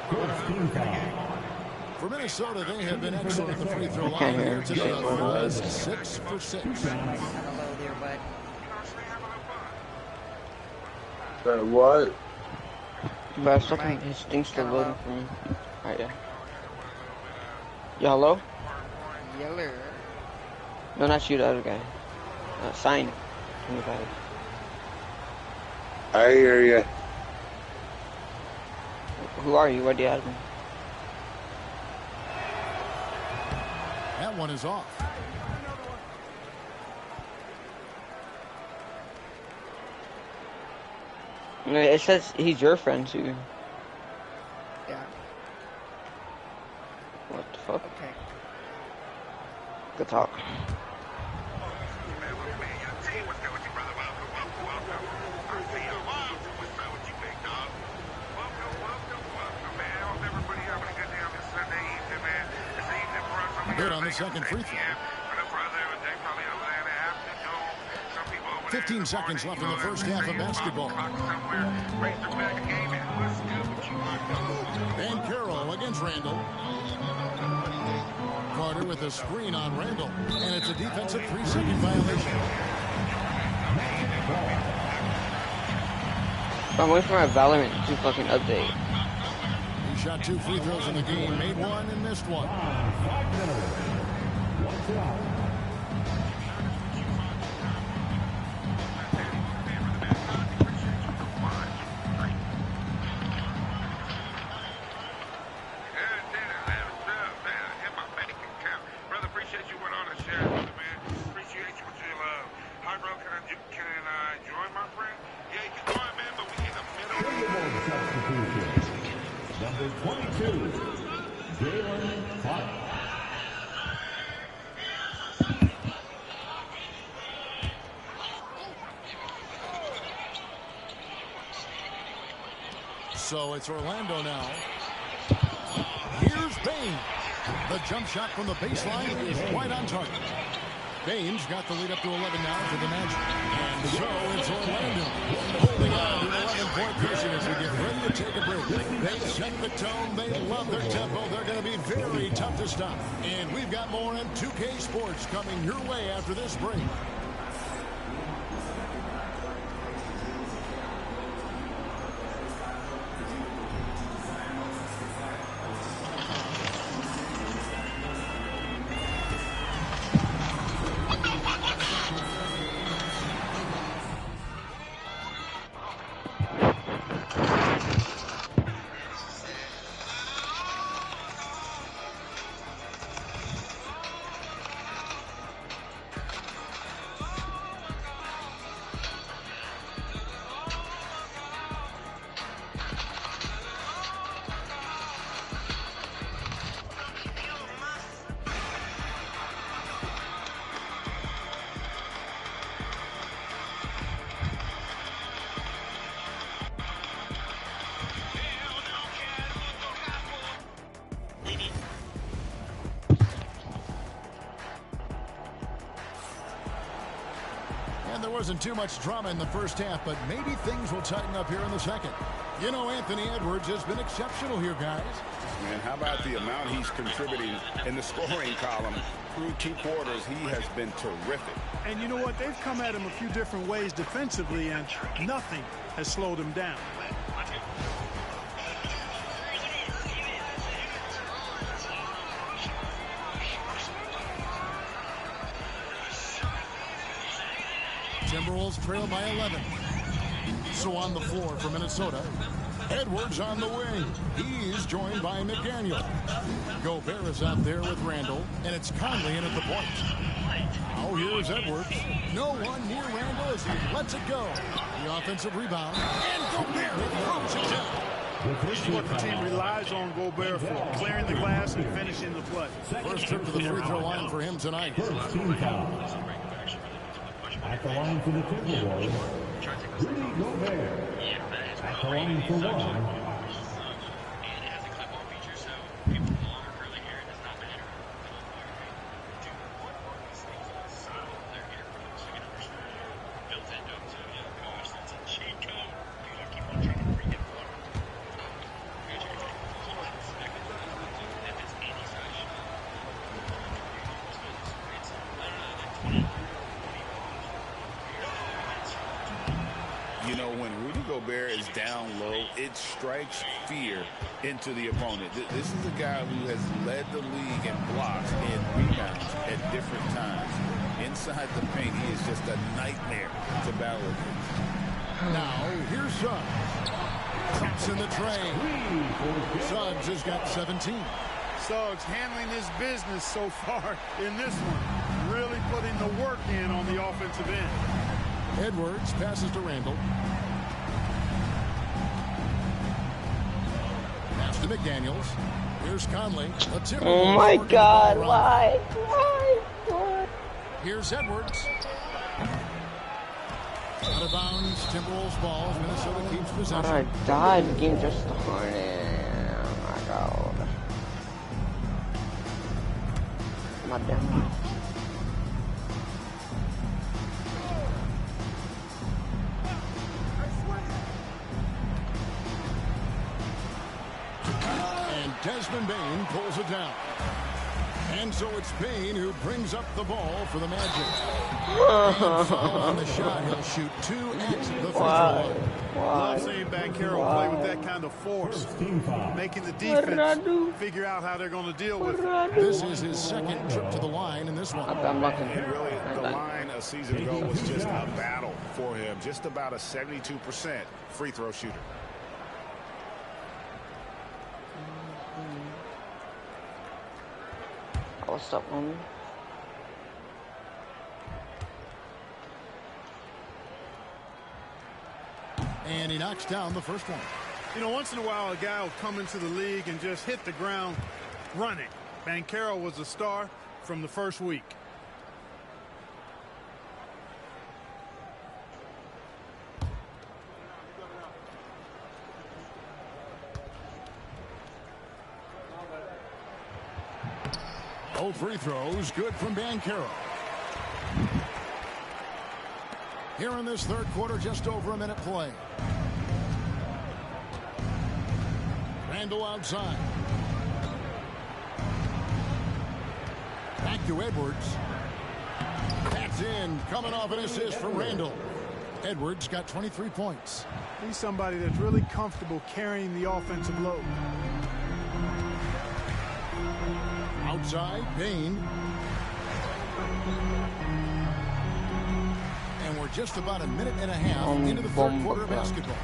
For Minnesota, they have been excellent at the free throw line Can't hear here him. today. Was 6 for 6. Hello there, bud. What? But I still think his thing's still loading for me. Alright, yeah. Yeah, hello? Yeller. No, not you, the other guy. Sign. I hear you. Who are you? Where do you have me? That one is off. It says he's your friend, too. Yeah. What the fuck? Okay. Good talk. Good on the second free throw. 15 seconds left in the first half of basketball. Van Carroll against Randall. Carter with a screen on Randall. And it's a defensive 3-second violation. I'm waiting for my Valorant to fucking update. He shot 2 free throws in the game, made 1 and missed 1. So it's Orlando now. Here's Bain. The jump shot from the baseline is right on target. Bain's got the lead up to 11 now for the Magic. And so it's Orlando holding on to an 11-point cushion as we get ready to take a break. They set the tone. They love their tempo. They're going to be very tough to stop. And we've got more M2K Sports coming your way after this break. There wasn't too much drama in the first half, but maybe things will tighten up here in the second. You know, Anthony Edwards has been exceptional here, guys. Man, how about the amount he's contributing in the scoring column? Through 2 quarters, he has been terrific. And you know what? They've come at him a few different ways defensively, and nothing has slowed him down. Timberwolves trail by 11. So on the floor for Minnesota, Edwards on the wing. He's joined by McDaniel. Gobert is out there with Randall, and it's Conley in at the point. Now here's Edwards. No one near Randall as he lets it go. The offensive rebound, and Gobert throws it down. This is what the team relies on Gobert for, clearing the glass and finishing the play. First trip to the free throw line for him tonight. First team foul. At the line for the Timberwolves, Rudy Gobert. At the line for one. You know, when Rudy Gobert is down low, it strikes fear into the opponent. This is a guy who has led the league in blocks and rebounds at different times. Inside the paint, he is just a nightmare to battle against. Now, here's Suggs. Traps in the tray. Suggs has got 17. Suggs handling his business so far in this one. Really putting the work in on the offensive end. Edwards passes to Randall. Pass to McDaniels. Here's Conley. Oh my God! Why? Here's Edwards. Out of bounds. Timberwolves ball as Minnesota keeps possession. I died. The game just started. Oh my God! My damn. Desmond Bane pulls it down. And so it's Bane who brings up the ball for the Magic. And on the shot, he'll shoot 2 at the free throw line. Love seeing Banchero play with that kind of force, making the defense figure out how they're going to deal with it. This is his second trip to the line in this one. And really, the line a season ago was just a battle for him. Just about a 72% free throw shooter. What's up, homie? And he knocks down the first one. You know, once in a while, a guy will come into the league and just hit the ground running. Banchero was a star from the first week. Both free throws good from Banchero. Here in this third quarter, just over a minute play. Randall outside. Back to Edwards. That's in. Coming off an assist from Randall. Edwards got 23 points. He's somebody that's really comfortable carrying the offensive load. Outside, Bane. And we're just about a minute and a half into the third quarter of basketball.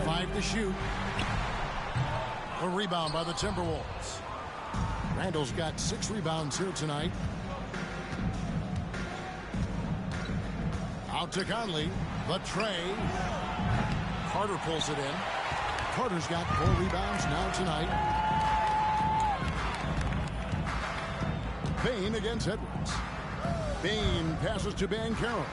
Five to shoot. A rebound by the Timberwolves. Randall's got 6 rebounds here tonight. Out to Conley. The tray. Carter pulls it in. Carter's got 4 rebounds now tonight. Bane against Edwards. Bane passes to Banchero.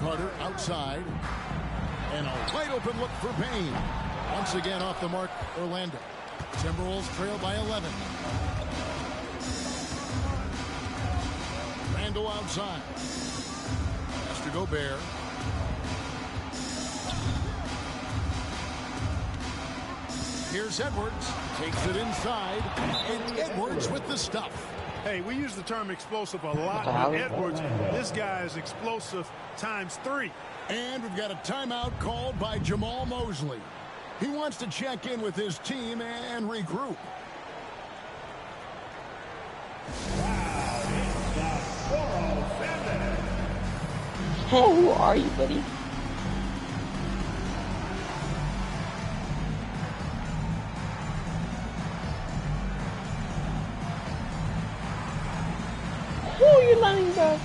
Carter outside. And a wide open look for Bane. Once again off the mark, Orlando. Timberwolves trail by 11. Randall outside. Pass to Gobert. Here's Edwards. Takes it inside. And Edwards with the stuff. Hey, we use the term explosive a lot, but Edwards, this guy is explosive times 3. And we've got a timeout called by Jamal Mosley. He wants to check in with his team and regroup. Wow, it's the 407. Hey, who are you, buddy? Who are you letting go?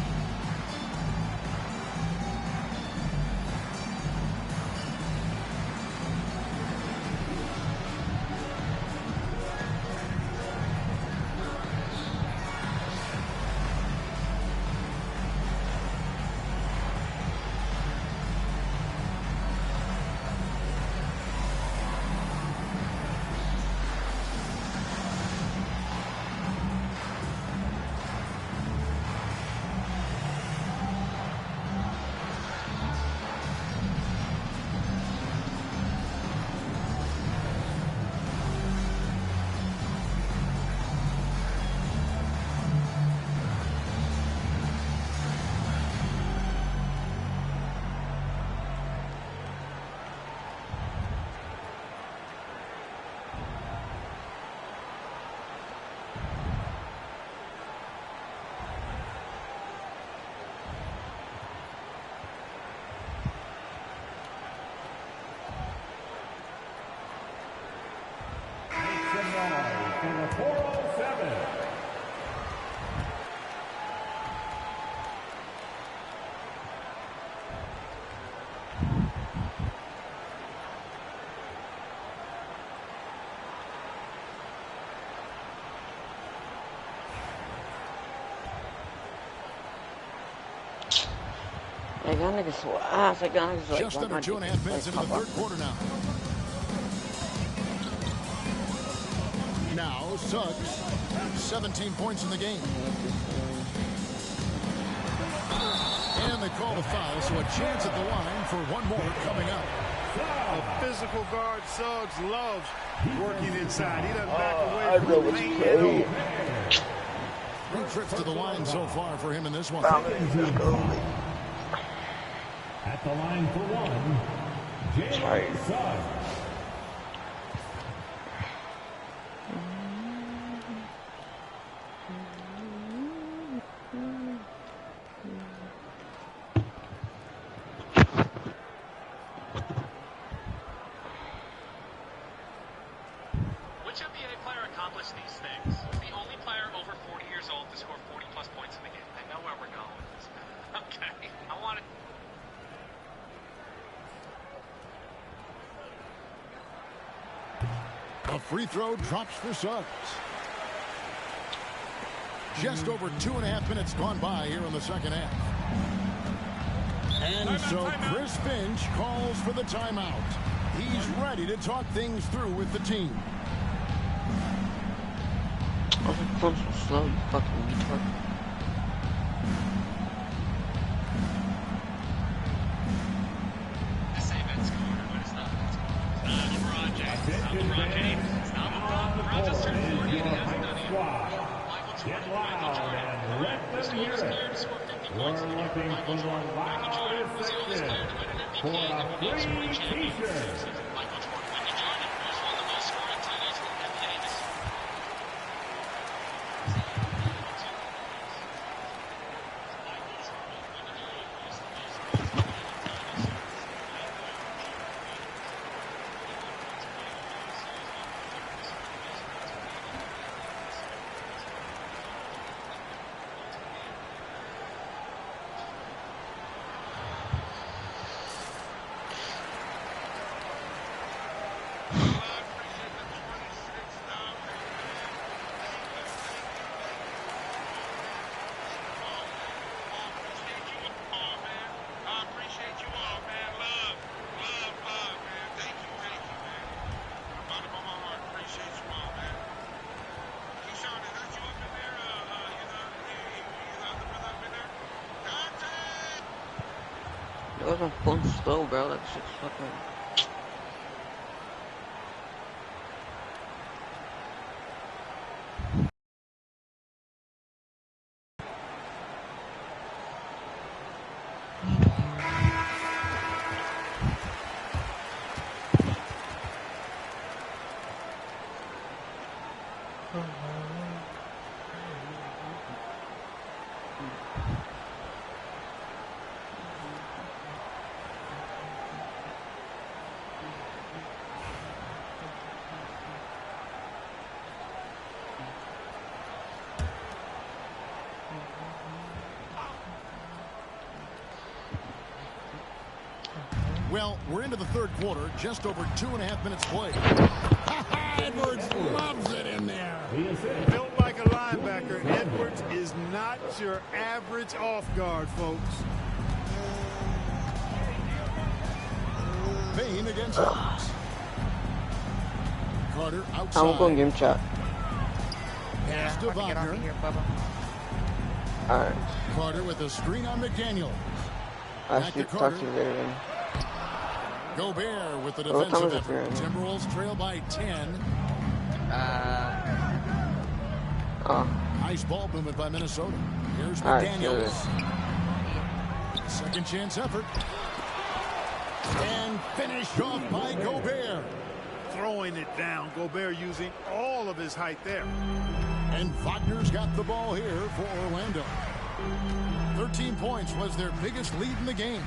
For the 407. Like, that nigga's so ass. Like, that nigga's like, Just under 2.5 minutes into the third quarter now. Now, Suggs, 17 points in the game. And they call the foul, so a chance at the line for one more coming up. A physical guard, Suggs, loves working inside. He doesn't back away I from know the what paint you at say. all. 3 trips to the line so far for him in this one. At the line for one, Jalen Suggs. Which NBA player accomplished these things? The only player over 40 years old to score 40-plus points in the game. I know where we're going with this. Okay, I want to... A free throw drops for Suggs. Just over 2.5 minutes gone by here in the second half. And so Chris Finch calls for the timeout. He's ready to talk things through with the team. Oh, the phone's so slow, you fucking retard. I say Vince Carter, but it's not Vince Carter. It's not LeBron James. It's not LeBron James. It's not LeBron. LeBron just turned 40 and he hasn't done it yet. Get loud and let them hear it. We're looking for the loudest section for a free t-shirt. That was my phone slow, bro. That shit's fucking... Well, we're into the third quarter, just over 2.5 minutes played. Edwards loves it in there. Built like a linebacker, Edwards is not your average off guard, folks. Bain against Edwards. Carter outside. I'm going to give him shot. Pass to Wagner. All right. Carter with a screen on McDaniel. I should talk to you later then. Gobert with the What time defensive is it effort. right now? Timberwolves trail by 10. Nice ball movement by Minnesota. Here's All right, McDaniels. Second chance effort. And finished off by Gobert. Throwing it down. Gobert using all of his height there. And Wagner's got the ball here for Orlando. 13 points was their biggest lead in the game.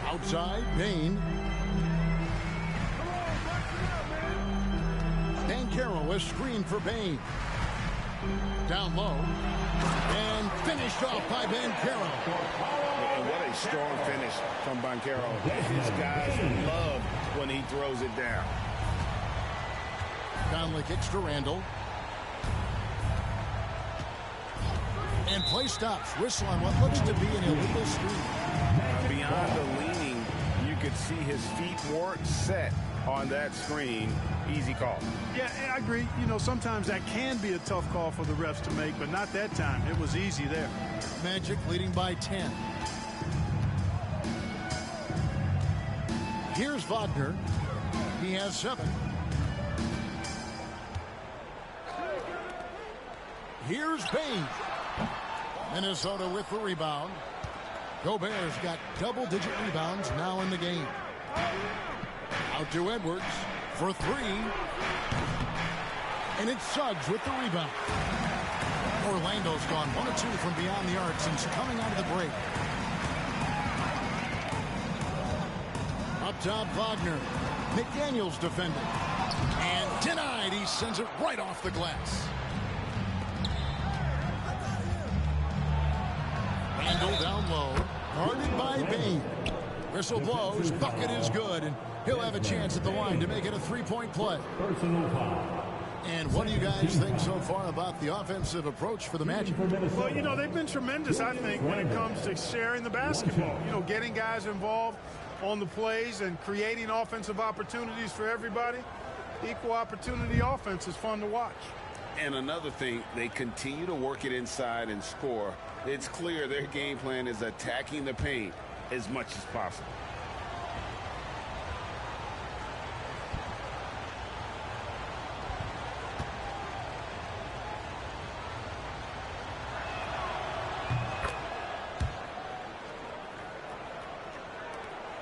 Outside, Bain. Banchero is screened for Bain. Down low. And finished off by Banchero. And what a strong finish from Banchero. His guys love when he throws it down. Conley kicks to Randall. And play stops. Whistle on what looks to be an illegal screen. Beyond the leaning, you could see his feet weren't set on that screen. Easy call. Yeah, I agree. You know, sometimes that can be a tough call for the refs to make, but not that time. It was easy there. Magic leading by 10. Here's Wagner. He has 7. Here's Bain. Minnesota with the rebound. Gobert's got double-digit rebounds now in the game. Out to Edwards for 3. And it's Suggs with the rebound. Orlando's gone 1 of 2 from beyond the arc since coming out of the break. Up top, Wagner. McDaniels defending. And denied. He sends it right off the glass. Randall down low. Guarded by Bain. Whistle blows. Bucket is good. And he'll have a chance at the line to make it a 3-point play. And what do you guys think so far about the offensive approach for the Magic? Well, you know, they've been tremendous, I think, when it comes to sharing the basketball. You know, getting guys involved on the plays and creating offensive opportunities for everybody. Equal opportunity offense is fun to watch. And another thing, they continue to work it inside and score. It's clear their game plan is attacking the paint as much as possible.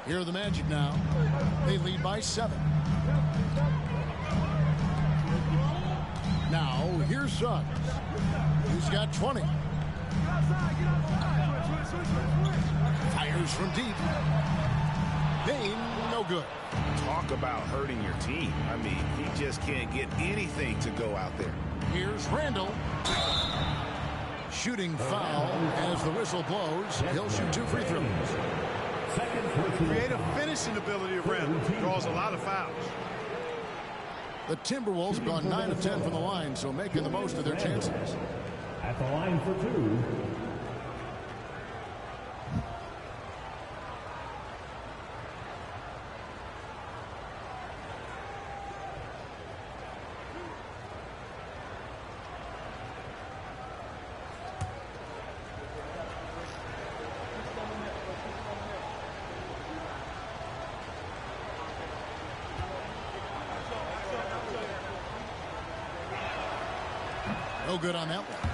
Here are the Magic now. They lead by 7. Now, here's Suggs. He's got 20. Fires from deep. Bain, no good. Talk about hurting your team. I mean, he just can't get anything to go out there. Here's Randall. Shooting foul as the whistle blows. He'll shoot 2 free throws. Creative finishing ability of Randall draws a lot of fouls. The Timberwolves gone 9 of 10 from the line, so making the most of their chances. At the line for 2. No good on that one.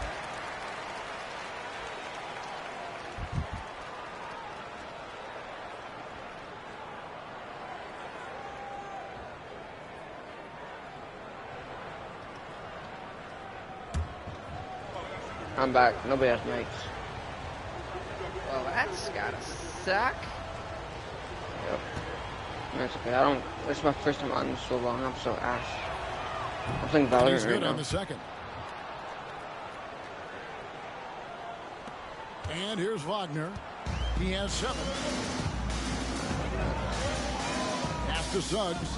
I'm back. Nobody has mics. Well, that's gotta suck. Yep. That's okay. I don't. This is my first time on so long. I'm so ass. I'm playing He's Valorant good right on now. the second. And here's Wagner. He has 7. Pass to Suggs.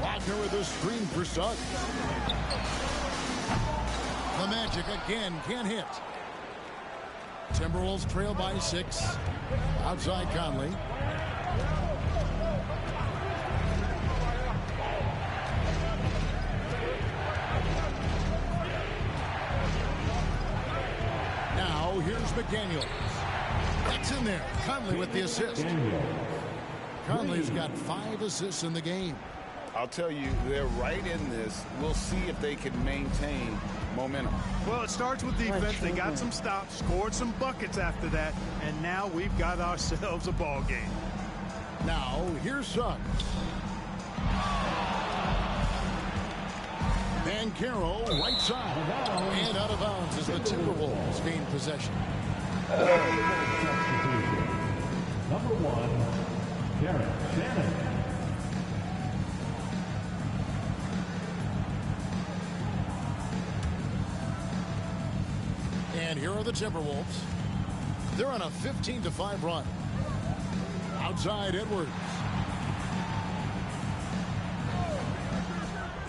Wagner with a screen for Suggs. The Magic again can't hit. Timberwolves trail by 6. Outside Conley. Now here's McDaniels. That's in there. Conley with the assist. Conley's got 5 assists in the game. I'll tell you, they're right in this. We'll see if they can maintain momentum. Well, it starts with defense. They got some stops, scored some buckets after that, and now we've got ourselves a ball game. Now, here's Suggs. Banchero, right side. And out of bounds as the Timberwolves gain possession. Number 1, Garrett Shannon. And here are the Timberwolves. They're on a 15-5 run. Outside Edwards.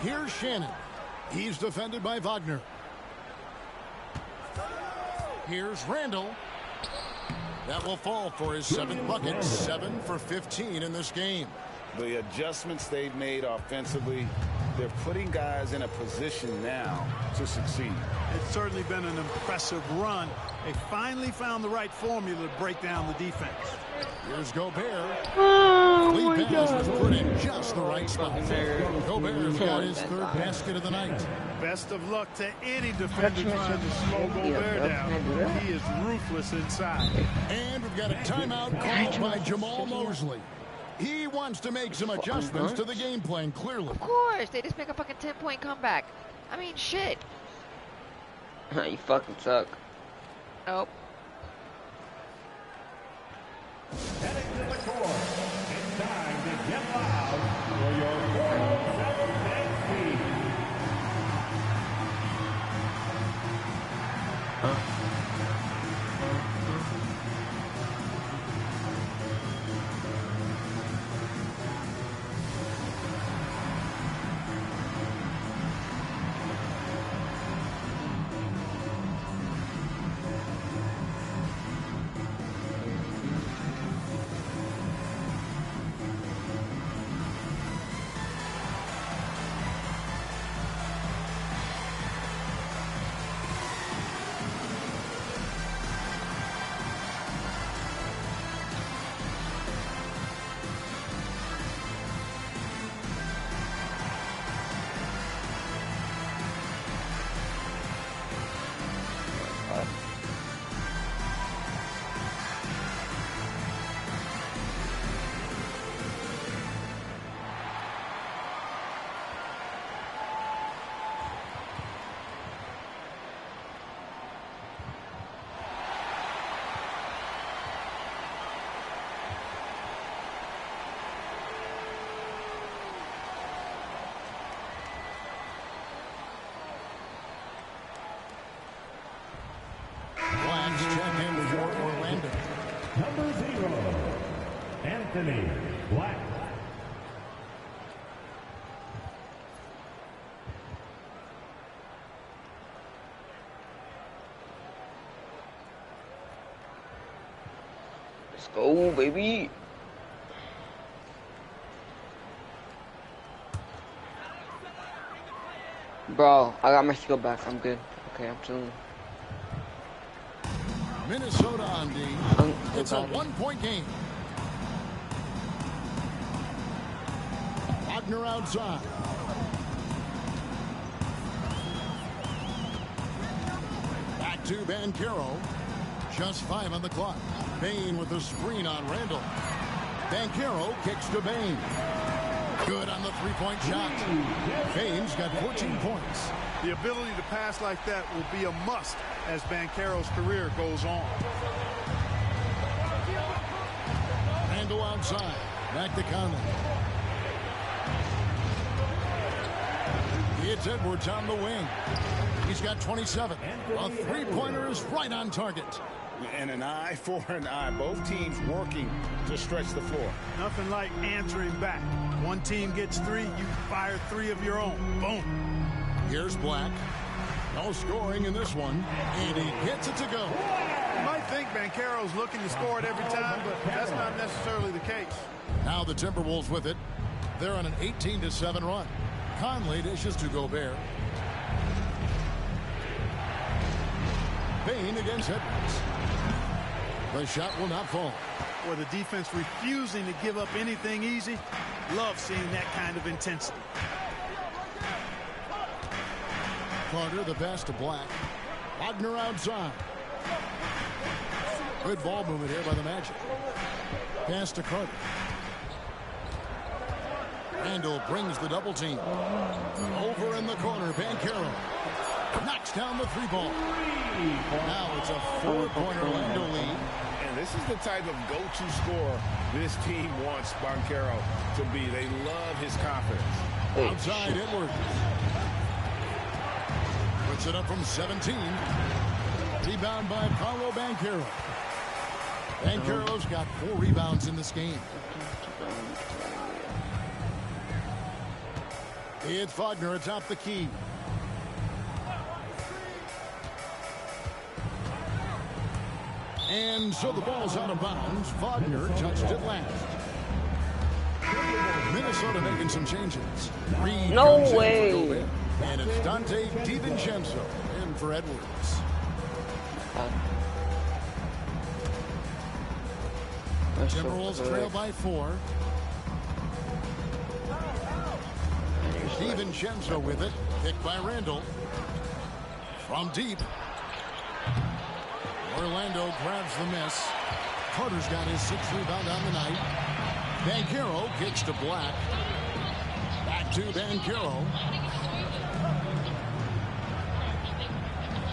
Here's Shannon. He's defended by Wagner. Here's Randall. That will fall for his 7th bucket. 7 for 15 in this game. The adjustments they've made offensively, they're putting guys in a position now to succeed. It's certainly been an impressive run. They finally found the right formula to break down the defense. Here's Gobert. Oh, Lead my pass was God. put in just the right spot. Gobert's got his 3rd basket of the night. Best of luck to any defender trying to slow Gobert down. He is ruthless inside. And we've got a timeout called by Jamal Mosley. He wants to make some adjustments to the game plan, clearly. Of course, they just make a fucking 10-point comeback. I mean, shit. You fucking suck. Nope. Heading to the court. It's time to get loud for your 407 team. Blacks check in with your Orlando. Number 0, Anthony Black. Let's go, baby. Bro, I got my skill back. I'm good. Okay, I'm chilling. Minnesota on D. It's a 1-point game. Wagner outside. Back to Banchero. Just 5 on the clock. Bain with the screen on Randall. Banchero kicks to Bain. Good on the 3-point shot. Bain's got 14 points. The ability to pass like that will be a must as Banchero's career goes on. Randall outside. Back to Conley. It's Edwards on the wing. He's got 27. A 3-pointer is right on target. And an eye for an eye. Both teams working to stretch the floor. Nothing like answering back. One team gets 3, you fire 3 of your own. Boom. Here's Black. No scoring in this one, and he gets it to go. You might think Banchero's looking to score it every time, but that's not necessarily the case. Now the Timberwolves with it. They're on an 18-7 run. Conley dishes to Gobert. Bain against Edwards. The shot will not fall. Or the defense refusing to give up anything easy. Love seeing that kind of intensity. Carter, the pass to Black. Wagner outside. Good ball movement here by the Magic. Pass to Carter. Randall brings the double team. Over in the corner, Banchero knocks down the 3-ball. Now it's a 4-point Orlando lead. And this is the type of go-to scorer this team wants Banchero to be. They love his confidence. Outside Edwards. Puts it up from 17. Rebound by Paolo Banchero. Banchero's got 4 rebounds in this game. It's Wagner atop the key. And so the ball's out of bounds. Wagner touched it last. Minnesota making some changes. Reed No comes in for way. Gobert. And it's Dante DiVincenzo in for Edwards. Timberwolves trail by 4. DiVincenzo with it. Picked by Randall. From deep. Orlando grabs the miss. Carter's got his 6th rebound on the night. Banchero kicks to Black. Back to Banchero.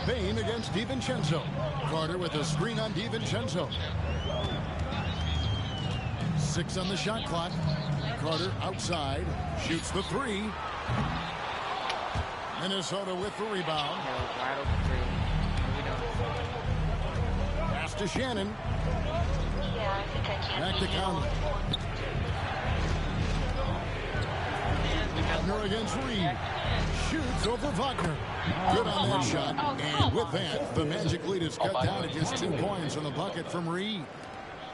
Bain against DiVincenzo. Carter with a screen on DiVincenzo. 6 on the shot clock. Carter outside. Shoots the 3. Minnesota with the rebound. Pass to Shannon. Back to Conley. Wagner against Reed. Shoots over Wagner. Good on that shot. And with that, the Magic lead is cut down to just 2 points on the bucket from Reed.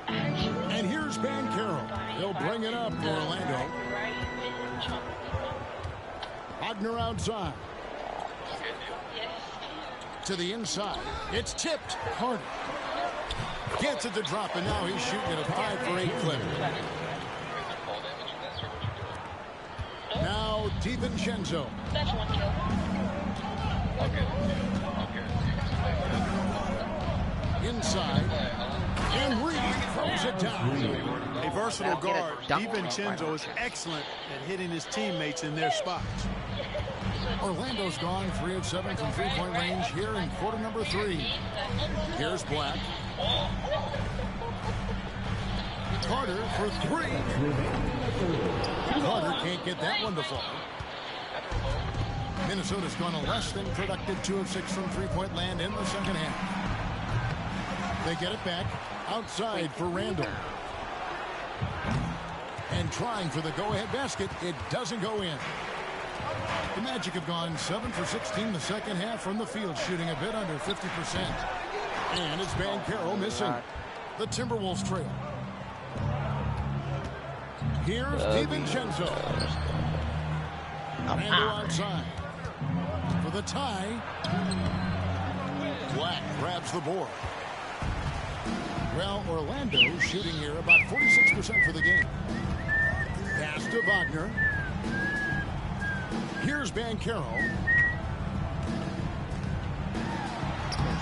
And here's Banchero. He'll bring it up for Orlando. Wagner outside. To the inside. It's tipped. Carter gets it to drop, and now he's shooting at a 5 for 8 clip. Now DiVincenzo. Inside. And Reed throws it down. A versatile guard, DiVincenzo is excellent at hitting his teammates in their spots. Orlando's gone 3 of 7 from 3-point range here in quarter number 3. Here's Black. Carter for 3. Carter can't get that one to fall. Minnesota's gone a less than productive 2 of 6 from 3-point land in the second half. They get it back outside for Randall. And trying for the go-ahead basket. It doesn't go in. The Magic have gone 7 for 16 the second half from the field, shooting a bit under 50%. And it's Banchero missing. The Timberwolves trail. Here's DiVincenzo. Randall outside. For the tie. Black grabs the board. Well, Orlando shooting here about 46% for the game. Pass to Wagner. Here's Banchero.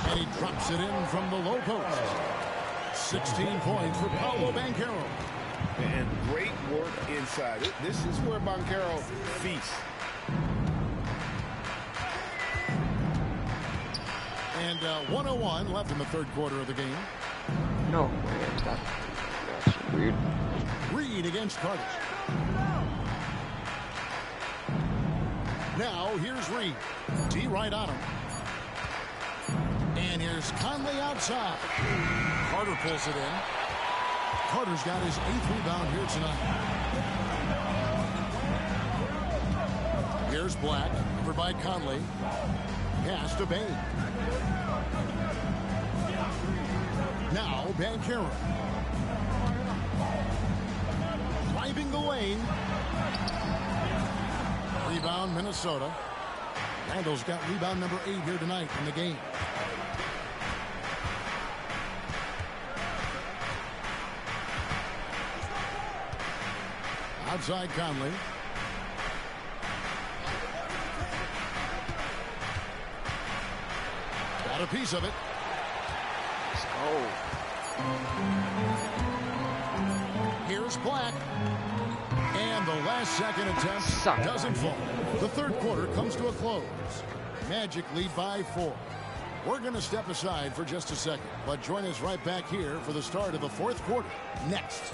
And he drops it in from the low post. 16 points for Paolo Banchero. And great work inside. This is where Banchero feasts. And 1:01 left in the third quarter of the game. No way. That's weird. Reed against Carter. Now here's Reed. D right on him. And here's Here's Conley outside. Carter pulls it in. Carter's got his 8th rebound here tonight. Here's Black, over by Conley. Pass to Bain. Now Banchero. Driving the lane. Rebound Minnesota. Randall's got rebound number 8 here tonight in the game. Outside Conley. Got a piece of it. Let's go. Here's Black. And the last second attempt doesn't fall. The third quarter comes to a close. Magic lead by 4. We're going to step aside for just a second, but join us right back here for the start of the fourth quarter next.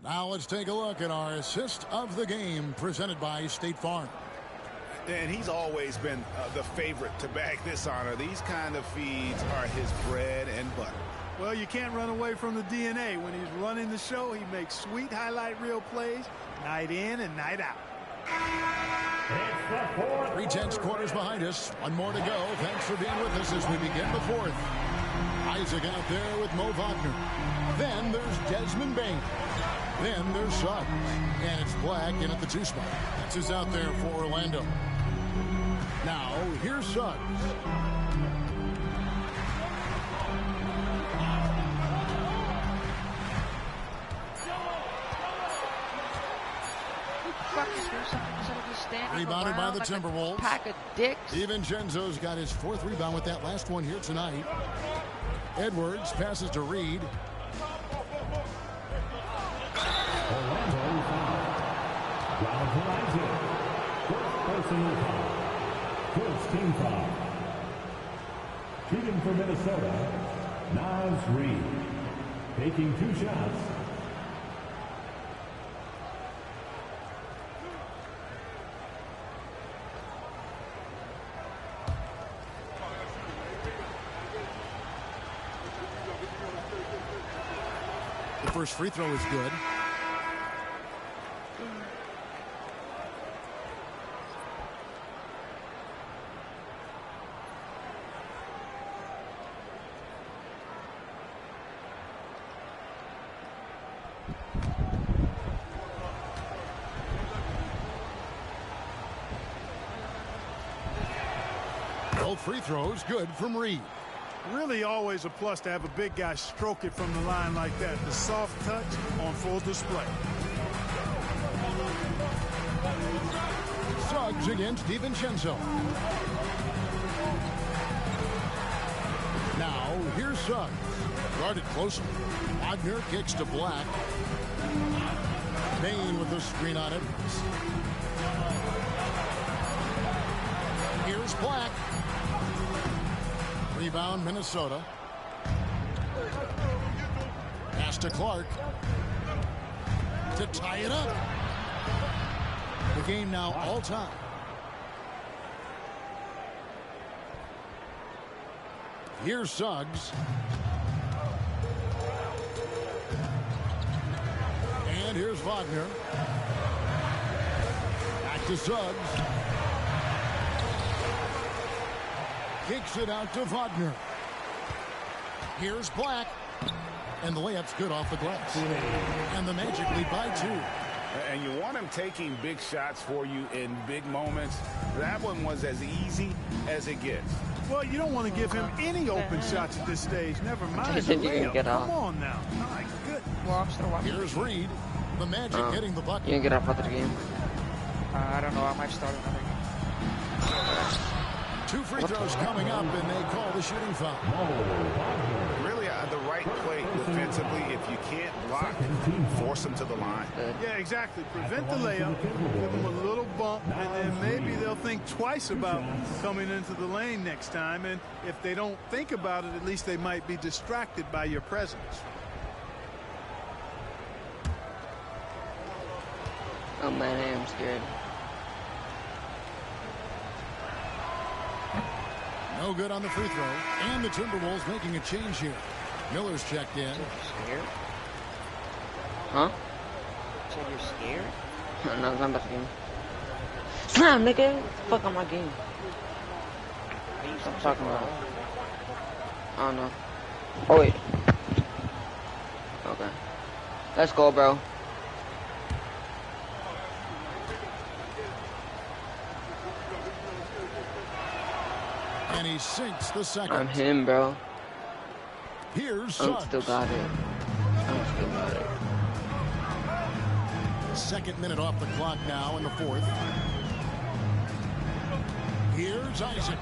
Now let's take a look at our assist of the game presented by State Farm. And he's always been the favorite to bag this honor. These kind of feeds are his bread and butter. Well, you can't run away from the DNA. When he's running the show, he makes sweet highlight reel plays night in and night out. 3/10 quarters behind us. One more to go. Thanks for being with us as we begin the fourth. Isaac out there with Mo Wagner. Then there's Desmond Bain. Then there's Suggs. And it's Black in at the 2 spot. That's who's out there for Orlando. Now, here's Suggs. Rebounded by the Timberwolves. Pack of dicks. DiVincenzo's got his 4th rebound with that last one here tonight. Edwards passes to Reed. First team foul. Shooting for Minnesota, Naz Reid. Taking 2 shots. The first free throw is good. Both free throws good from Reed. Really always a plus to have a big guy stroke it from the line like that. The soft touch on full display. Suggs against DiVincenzo. Now, here's Suggs. Guarded closely. Wagner kicks to Black. Bain with the screen on it. Here's Black. Rebound, Minnesota. Pass to Clark. To tie it up. The game now all time. Here's Suggs. And here's Wagner. Back to Suggs. Kicks it out to Wagner. Here's Black. And the layup's good off the glass. And the Magic lead by 2. And you want him taking big shots for you in big moments. That one was as easy as it gets. Well, you don't want to give him any open shots at this stage. Never mind the layup. Come on now. My goodness. Here's Reed. The Magic getting the bucket. You can get up after the game. I don't know. I might start another game. 2 free throws coming up, and they call the shooting foul. Really, the the right play defensively. If you can't block, force them to the line. Yeah, exactly. Prevent the layup, give them a little bump, and then maybe they'll think twice about coming into the lane next time. And if they don't think about it, at least they might be distracted by your presence. Oh man, I am scared. No good on the free throw. And the Timberwolves making a change here. Miller's checked in. Scared? Huh? So you're scared? No, I'm about to game. Slam, nigga! Fuck on my game. Stop talking about it. I don't know. Oh, wait. Okay. Let's go, bro. And he sinks the second. I'm him, bro. Here's Still got it. Still got it. Second minute off the clock now in the fourth. Here's Isaac.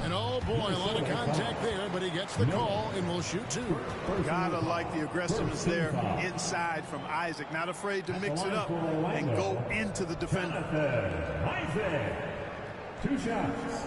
And oh boy, a lot of contact there, but he gets the call and will shoot two. Gotta like the aggressiveness there inside from Isaac. Not afraid to mix it up and go into the defender. Isaac, 2 shots.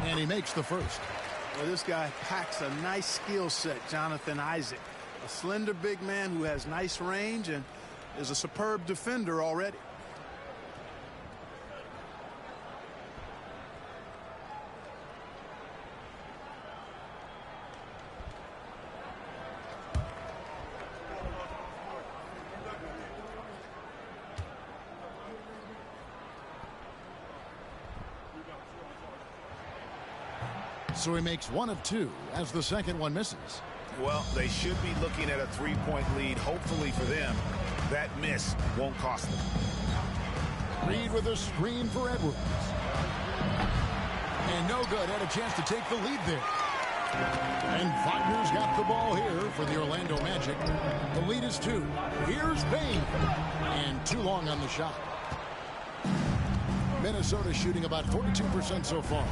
And he makes the first. Well, this guy packs a nice skill set, Jonathan Isaac. A slender big man who has nice range and is a superb defender already. So he makes 1 of 2 as the second one misses. Well, they should be looking at a 3-point lead. Hopefully for them, that miss won't cost them. Reed with a screen for Edwards. And no good. Had a chance to take the lead there. And Wagner's got the ball here for the Orlando Magic. The lead is 2. Here's Payne. And too long on the shot. Minnesota shooting about 42% so far.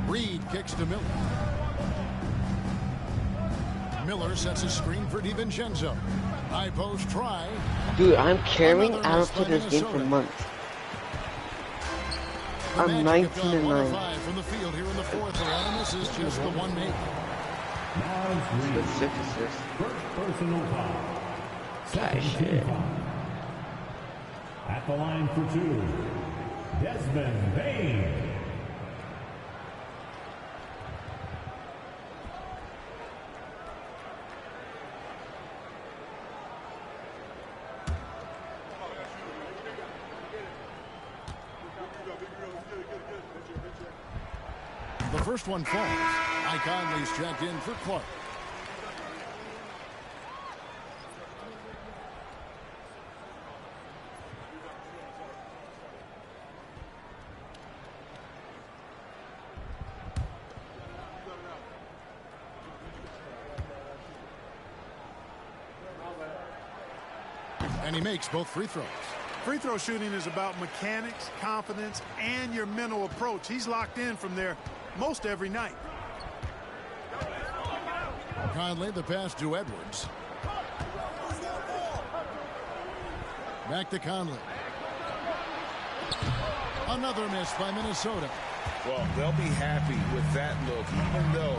Reed kicks to Miller. Miller sets a screen for DiVincenzo. High post try. Dude, I'm carrying. I don't play this game for months. I'm 19-9. From the field here in the fourth. And this is just the one made. With 6 assists. Personal foul. That shit. At the line for 2, Desmond Bain. The first one falls. Mike Conley's checked in for Clark. And he makes both free throws. Free throw shooting is about mechanics, confidence, and your mental approach. He's locked in from there most every night. Conley, the pass to Edwards. Back to Conley. Another miss by Minnesota. Well, they'll be happy with that look, even though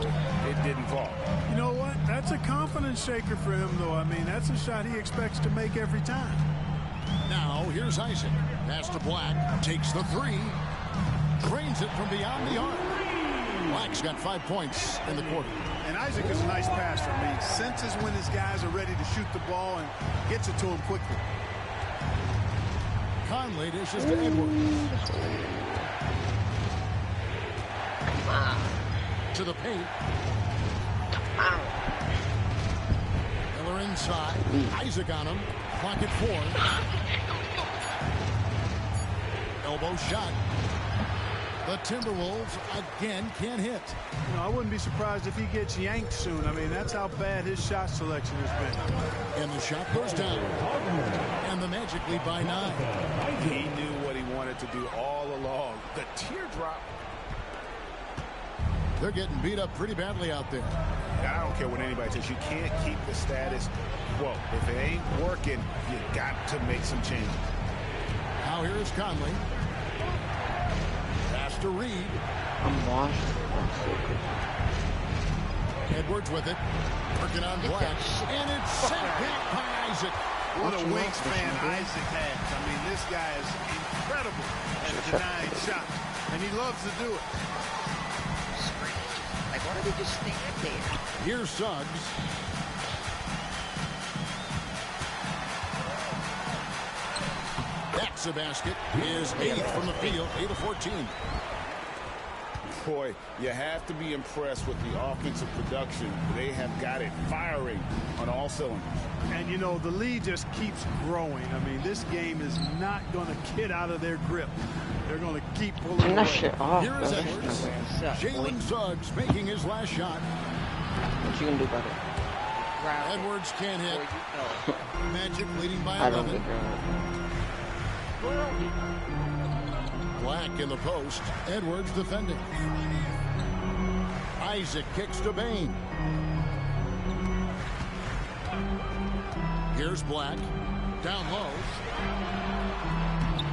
it didn't fall. You know what? That's a confidence shaker for him, though. I mean, that's a shot he expects to make every time. Now, here's Isaac. Pass to Black. Takes the 3. Drains it from beyond the arc. Black's got 5 points in the quarter. And Isaac is a nice passer. I mean, he senses when his guys are ready to shoot the ball and gets it to him quickly. Conley dishes to Edwards. to the paint. Miller inside. Isaac on him. Clock at 4. Elbow shot. The Timberwolves again can't hit. You know, I wouldn't be surprised if he gets yanked soon. I mean, that's how bad his shot selection has been. And the shot goes down. And the Magic lead by 9. He knew what he wanted to do all along. The teardrop. They're getting beat up pretty badly out there. I don't care what anybody says. You can't keep the status quo. If it ain't working, you got to make some changes. Now here is Conley. Pass to Reed. I'm washed. Edwards with it. Working on Black. And it's sent back by Isaac. What a wingspan Isaac has. I mean, this guy is incredible at denying shots. And he loves to do it. Like, why do they just stand there? Here's Suggs. That's a basket. His 8th from the field. 8 of 14. Boy, you have to be impressed with the offensive production. They have got it firing on all cylinders. And, you know, the lead just keeps growing. I mean, this game is not going to get out of their grip. They're going to keep pulling Turn that away. shit off, Here is bro. Edwards. Jalen Suggs making his last shot. What you gonna do about it? Edwards can't hit. Magic leading by I don't 11. think Black in the post. Edwards defending. Isaac kicks to Bain. Here's Black. Down low.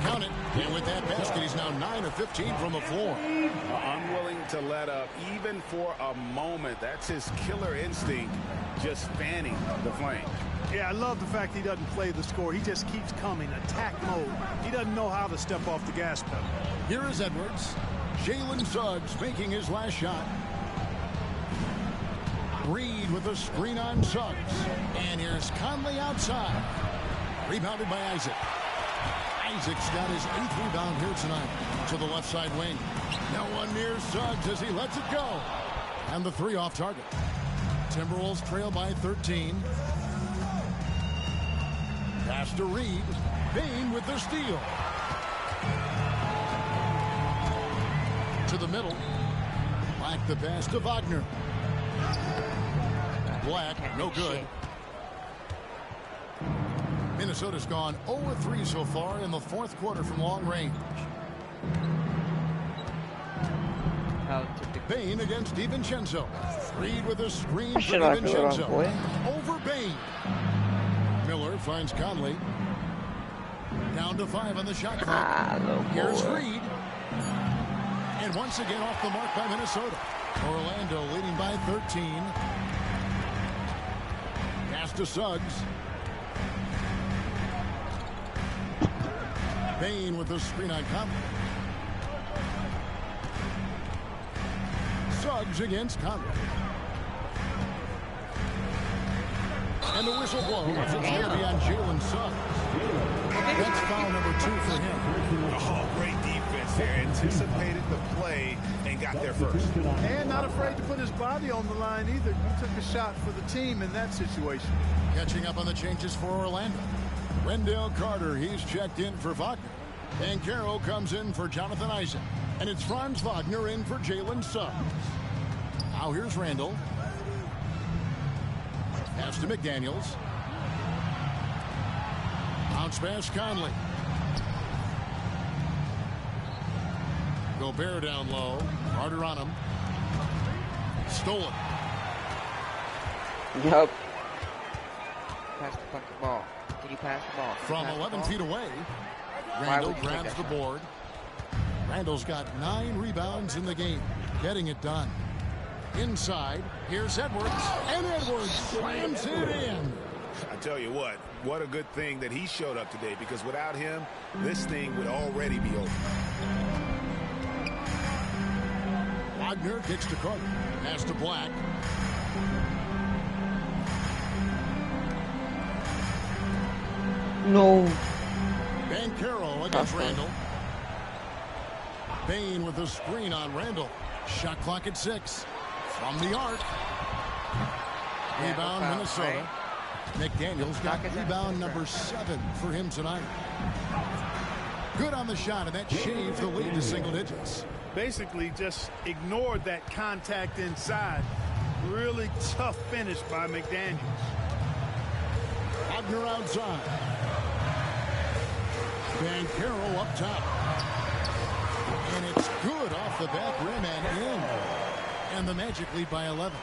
Count it. And with that basket, he's now 9 of 15 from the floor. Unwilling to let up, even for a moment. That's his killer instinct, just fanning the flame. Yeah, I love the fact he doesn't play the score. He just keeps coming, attack mode. He doesn't know how to step off the gas pedal. Here is Edwards. Jalen Suggs making his last shot. Reed with a screen on Suggs. And here's Conley outside. Rebounded by Isaac. Isaac's got his 8th rebound here tonight to the left side wing. No one near Suggs as he lets it go. And the 3 off target. Timberwolves trail by 13. Pass to Reed. Bain with the steal. To the middle. Black the pass to Wagner. Black, no good. Minnesota's gone 0-3 so far in the 4th quarter from long range. Bain against DiVincenzo. Reed with a screen for DiVincenzo. Over Bain. Miller finds Conley. Down to 5 on the shot clock. Here's Reed. And once again off the mark by Minnesota. Orlando leading by 13. Pass to Suggs. Bain with the screen on Conley. Suggs against Conley. And the whistle blows. It's going to be on Jalen Suggs. That's foul number 2 for him. Oh, great defense there. Anticipated the play and got there first. And not afraid to put his body on the line either. He took a shot for the team in that situation. Catching up on the changes for Orlando. Wendell Carter, he's checked in for Wagner. And Caro comes in for Jonathan Isaac. And it's Franz Wagner in for Jalen Suggs. Now here's Randall. Pass to McDaniels. Bounce pass Conley. Gobert down low. Carter on him. Stolen. Yep. Pass the fucking ball. Can you pass the ball? From 11 feet away, Randall grabs the board. Randall's got 9 rebounds in the game. Getting it done. Inside, here's Edwards. And Edwards slams it in. I tell you what a good thing that he showed up today, because without him, this thing would already be over. Wagner kicks to Carter. Pass to Black. No. Bankero against Randall. Bain with the screen on Randall. Shot clock at 6. From the arc. Rebound, Minnesota. McDaniels got rebound number 7 for him tonight. Good on the shot, and that shaved the lead to single digits. Basically just ignored that contact inside. Really tough finish by McDaniels. Wagner outside. Van Carroll up top. And it's good off the back rim and in. And the Magic lead by 11.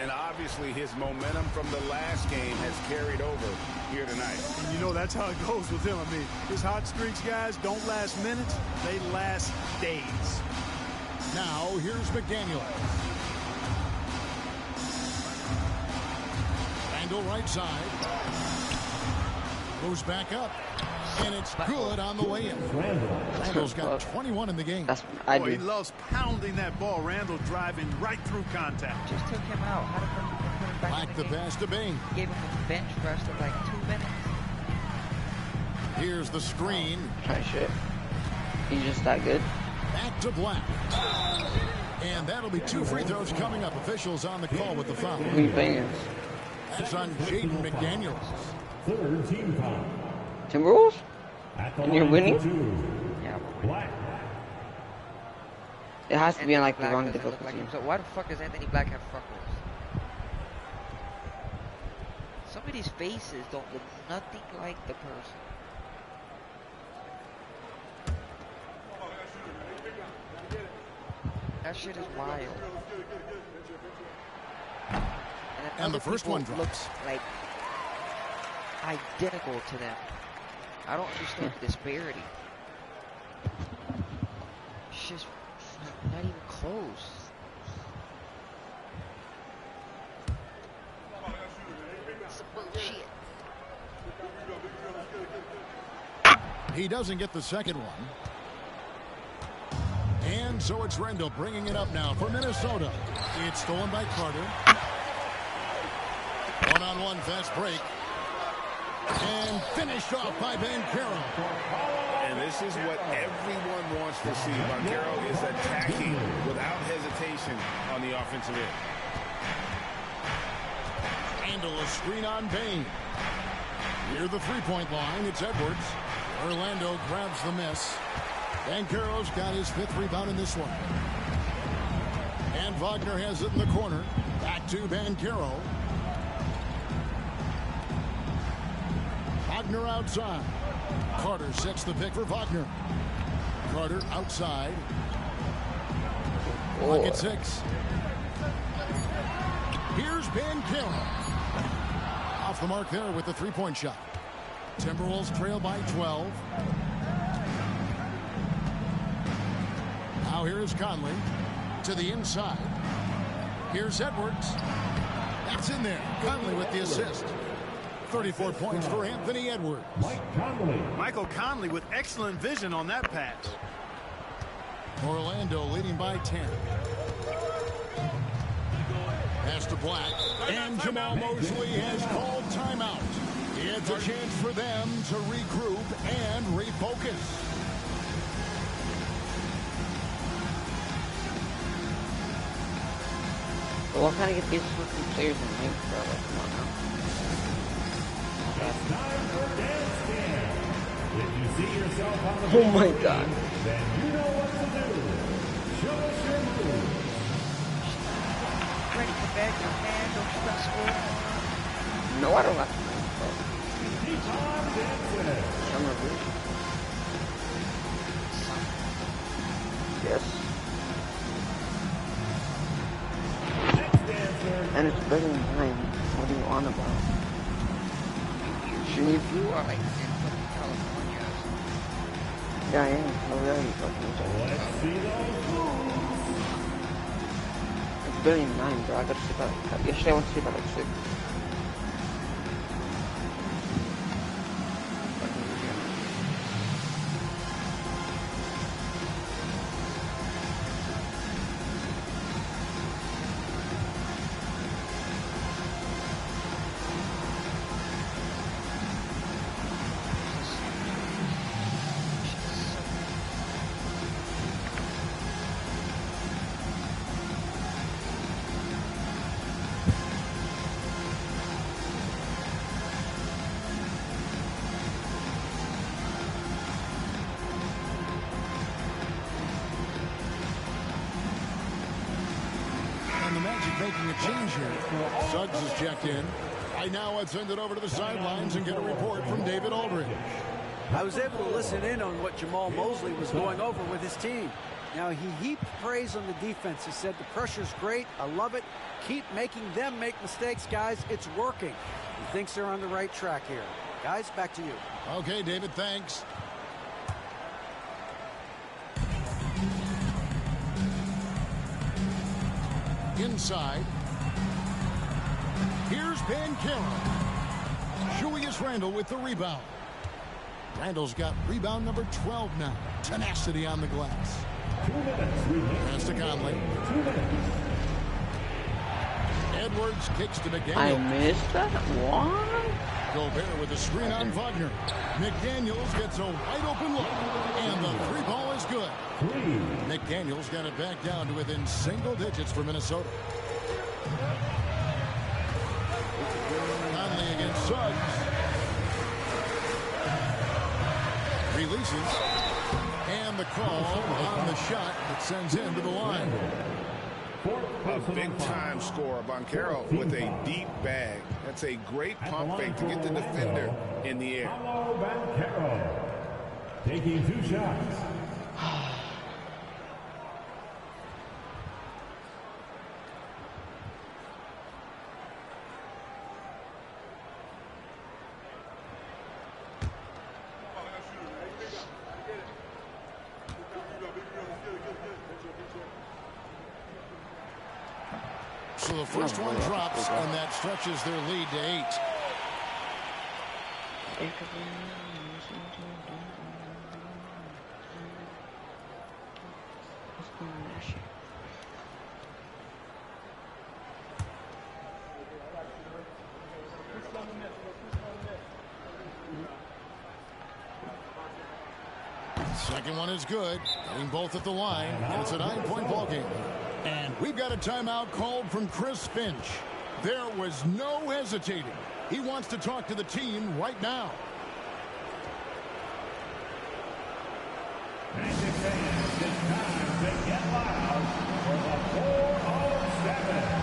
And obviously his momentum from the last game has carried over here tonight. And you know that's how it goes with him. I mean, his hot streaks, guys, don't last minutes. They last days. Now here's McDaniel. Randall right side. Goes back up. And it's good on the way in. Randall's got 21 in the game. He loves pounding that ball. Randall driving right through contact. Just took him out. How to put him back Back in the the game. pass to Bain. Gave him a bench rest of like 2 minutes. Here's the screen. Try shit. He's just that good. Back to Black. And that'll be 2 free throws coming up. Officials on the call with the foul. Who you playing? That's on Jaden McDaniels. Third team foul. Timberwolves? At the And you're line winning? for 2. Yeah, Black. It has to be on like the Black wrong doesn't look difficulty. like him. So why the fuck does Anthony Black have freckles? Some of these faces don't look nothing like the person. That shit is wild. And the first one drops. Looks like identical to them. I don't understand the disparity. It's just not even close. It's bullshit. He doesn't get the second one. And so it's Randall bringing it up now for Minnesota. It's stolen by Carter. One-on-one fast break. And finished off by Van Carroll. And this is what everyone wants to see. Banchero is attacking without hesitation on the offensive end. Randall a screen on Bain. Near the three-point line, it's Edwards. Orlando grabs the miss. Banchero's got his 5th rebound in this one. And Wagner has it in the corner. Back to Banchero. Wagner outside. Carter sets the pick for Wagner. Carter outside. Look at 6. Here's Banchero. Off the mark there with the 3-point shot. Timberwolves trail by 12. Now here is Conley to the inside. Here's Edwards. That's in there. Conley with the assist. 34 points for Anthony Edwards. Michael Conley with excellent vision on that pass. Orlando leading by 10. Pass to Black. And Jamal Mosley has called timeout. It's a chance for them to regroup and refocus. Well, what kind of get these fucking players in the bro? Like, come on now. It's time for dance camp. If you see yourself on the Oh my god. then you know what to do. Show us your moves. Ready to bag your hand, don't you got school? No, I don't have to. Guitar dances. Summer Bruce. Yes. Next dancer. And it's better than mine. What are you on about? You are like in fucking California. Yeah, I am. Oh, yeah, you fucking Let's see those moves. It's better than 9, bro. I gotta sleep at like, yesterday I went to sleep at like 6. And the Magic making a change here. Suggs is checked in. Right now, let's send it over to the sidelines and get a report from David Aldridge. I was able to listen in on what Jamal Mosley was going over with his team. Now, he heaped praise on the defense. He said, the pressure's great. I love it. Keep making them make mistakes, guys. It's working. He thinks they're on the right track here. Guys, back to you. Okay, David, thanks. Inside. Here's Banchero. Julius Randle with the rebound. Randle's got rebound number 12 now. Tenacity on the glass. 2 minutes. Pass to Conley. 2 minutes. Edwards kicks to McDaniel. I missed that one. Gobert with a screen on Wagner. McDaniels gets a wide open look. And the three ball is good. McDaniels got it back down to within single digits for Minnesota. Conley against Suggs. Releases. And the call on the shot that sends him to the line. A big-time scorer, Banchero, with a deep bag. That's a great pump fake to get the defender in the air. Banchero taking 2 shots. So the first one drops, and that stretches their lead to 8. Second one is good. Getting both at the line, and it's a 9-point ball game. And we've got a timeout called from Chris Finch. There was no hesitating. He wants to talk to the team right now. Magic fans, it's time to get loud for the 407.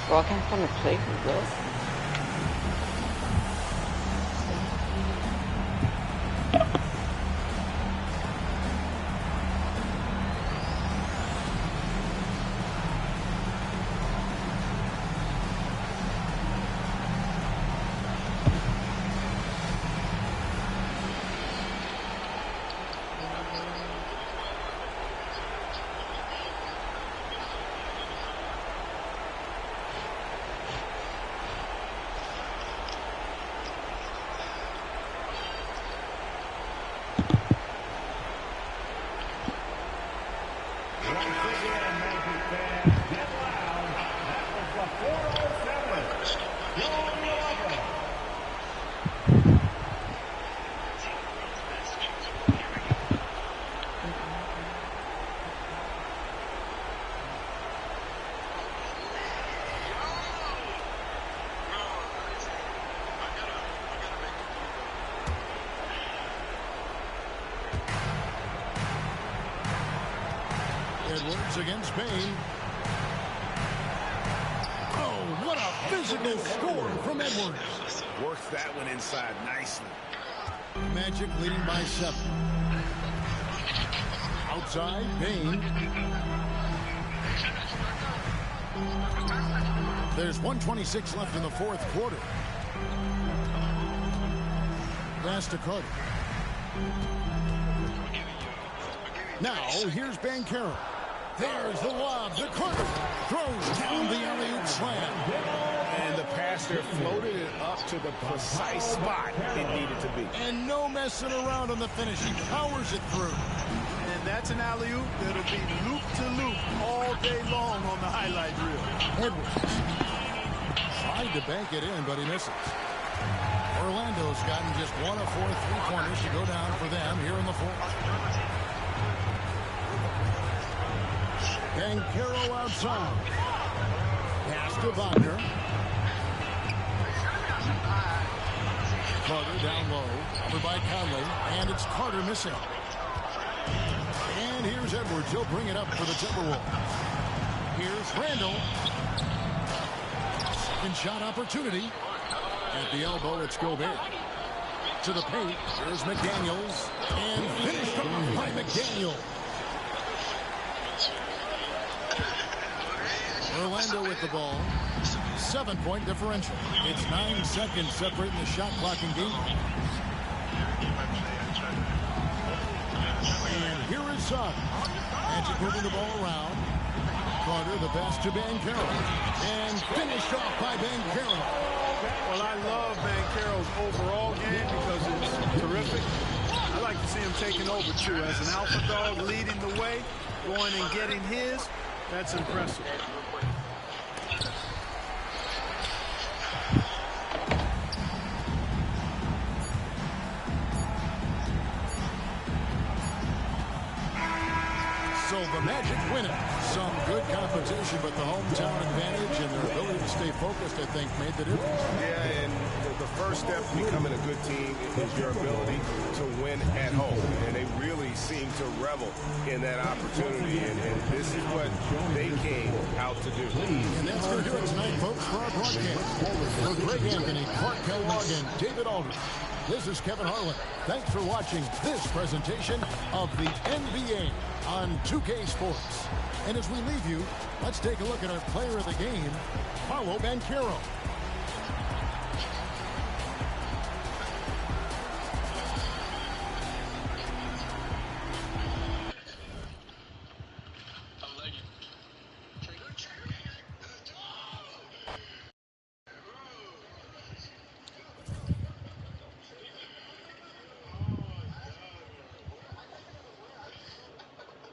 Well, I can't find a play for this. Edwards against Bain. Oh, what a physical score from Edwards. Works that one inside nicely. Magic leading by 7. Outside, Bain. There's 1:26 left in the fourth quarter. Pass to Carter. Now, here's Banchero. There's the lob to Carter. Throws down the alley-oop slam. And the pass master floated it up to the precise spot it needed to be. And no messing around on the finish. He powers it through. And that's an alley-oop that'll be loop-to-loop all day long on the highlight reel. Edwards tried to bank it in, but he misses. Orlando's gotten just 1 of 4 3-pointers to go down for them here in the fourth. Banchero outside. Pass to Wagner. Carter down low. Over by Conley. And it's Carter missing. And here's Edwards. He'll bring it up for the Timberwolves. Here's Randall. Second shot opportunity. At the elbow, it's Gobert. To the paint. Here's McDaniels. And finished off by McDaniels. Orlando with the ball. 7-point differential. It's 9 seconds separating the shot clock and game. And here is Suggs. Magic moving the ball around. Carter, the pass to Banchero. And finished off by Banchero. Well, I love Banchero's overall game because it's terrific. I like to see him taking over, too. As an alpha dog leading the way, going and getting his, that's impressive. So the Magic win it. Some good competition, but the hometown advantage and their ability to stay focused, I think, made the difference. Yeah, and the first step to becoming a good team is your ability to win at home. And they really seem to revel in that opportunity. And this is what they came out to do. And that's going to do it tonight, folks, for our broadcast. For Greg Anthony, Clark Kellogg, and David Aldridge, this is Kevin Harlan. Thanks for watching this presentation of the NBA on 2K Sports. And as we leave you, let's take a look at our player of the game, Paolo Banchero.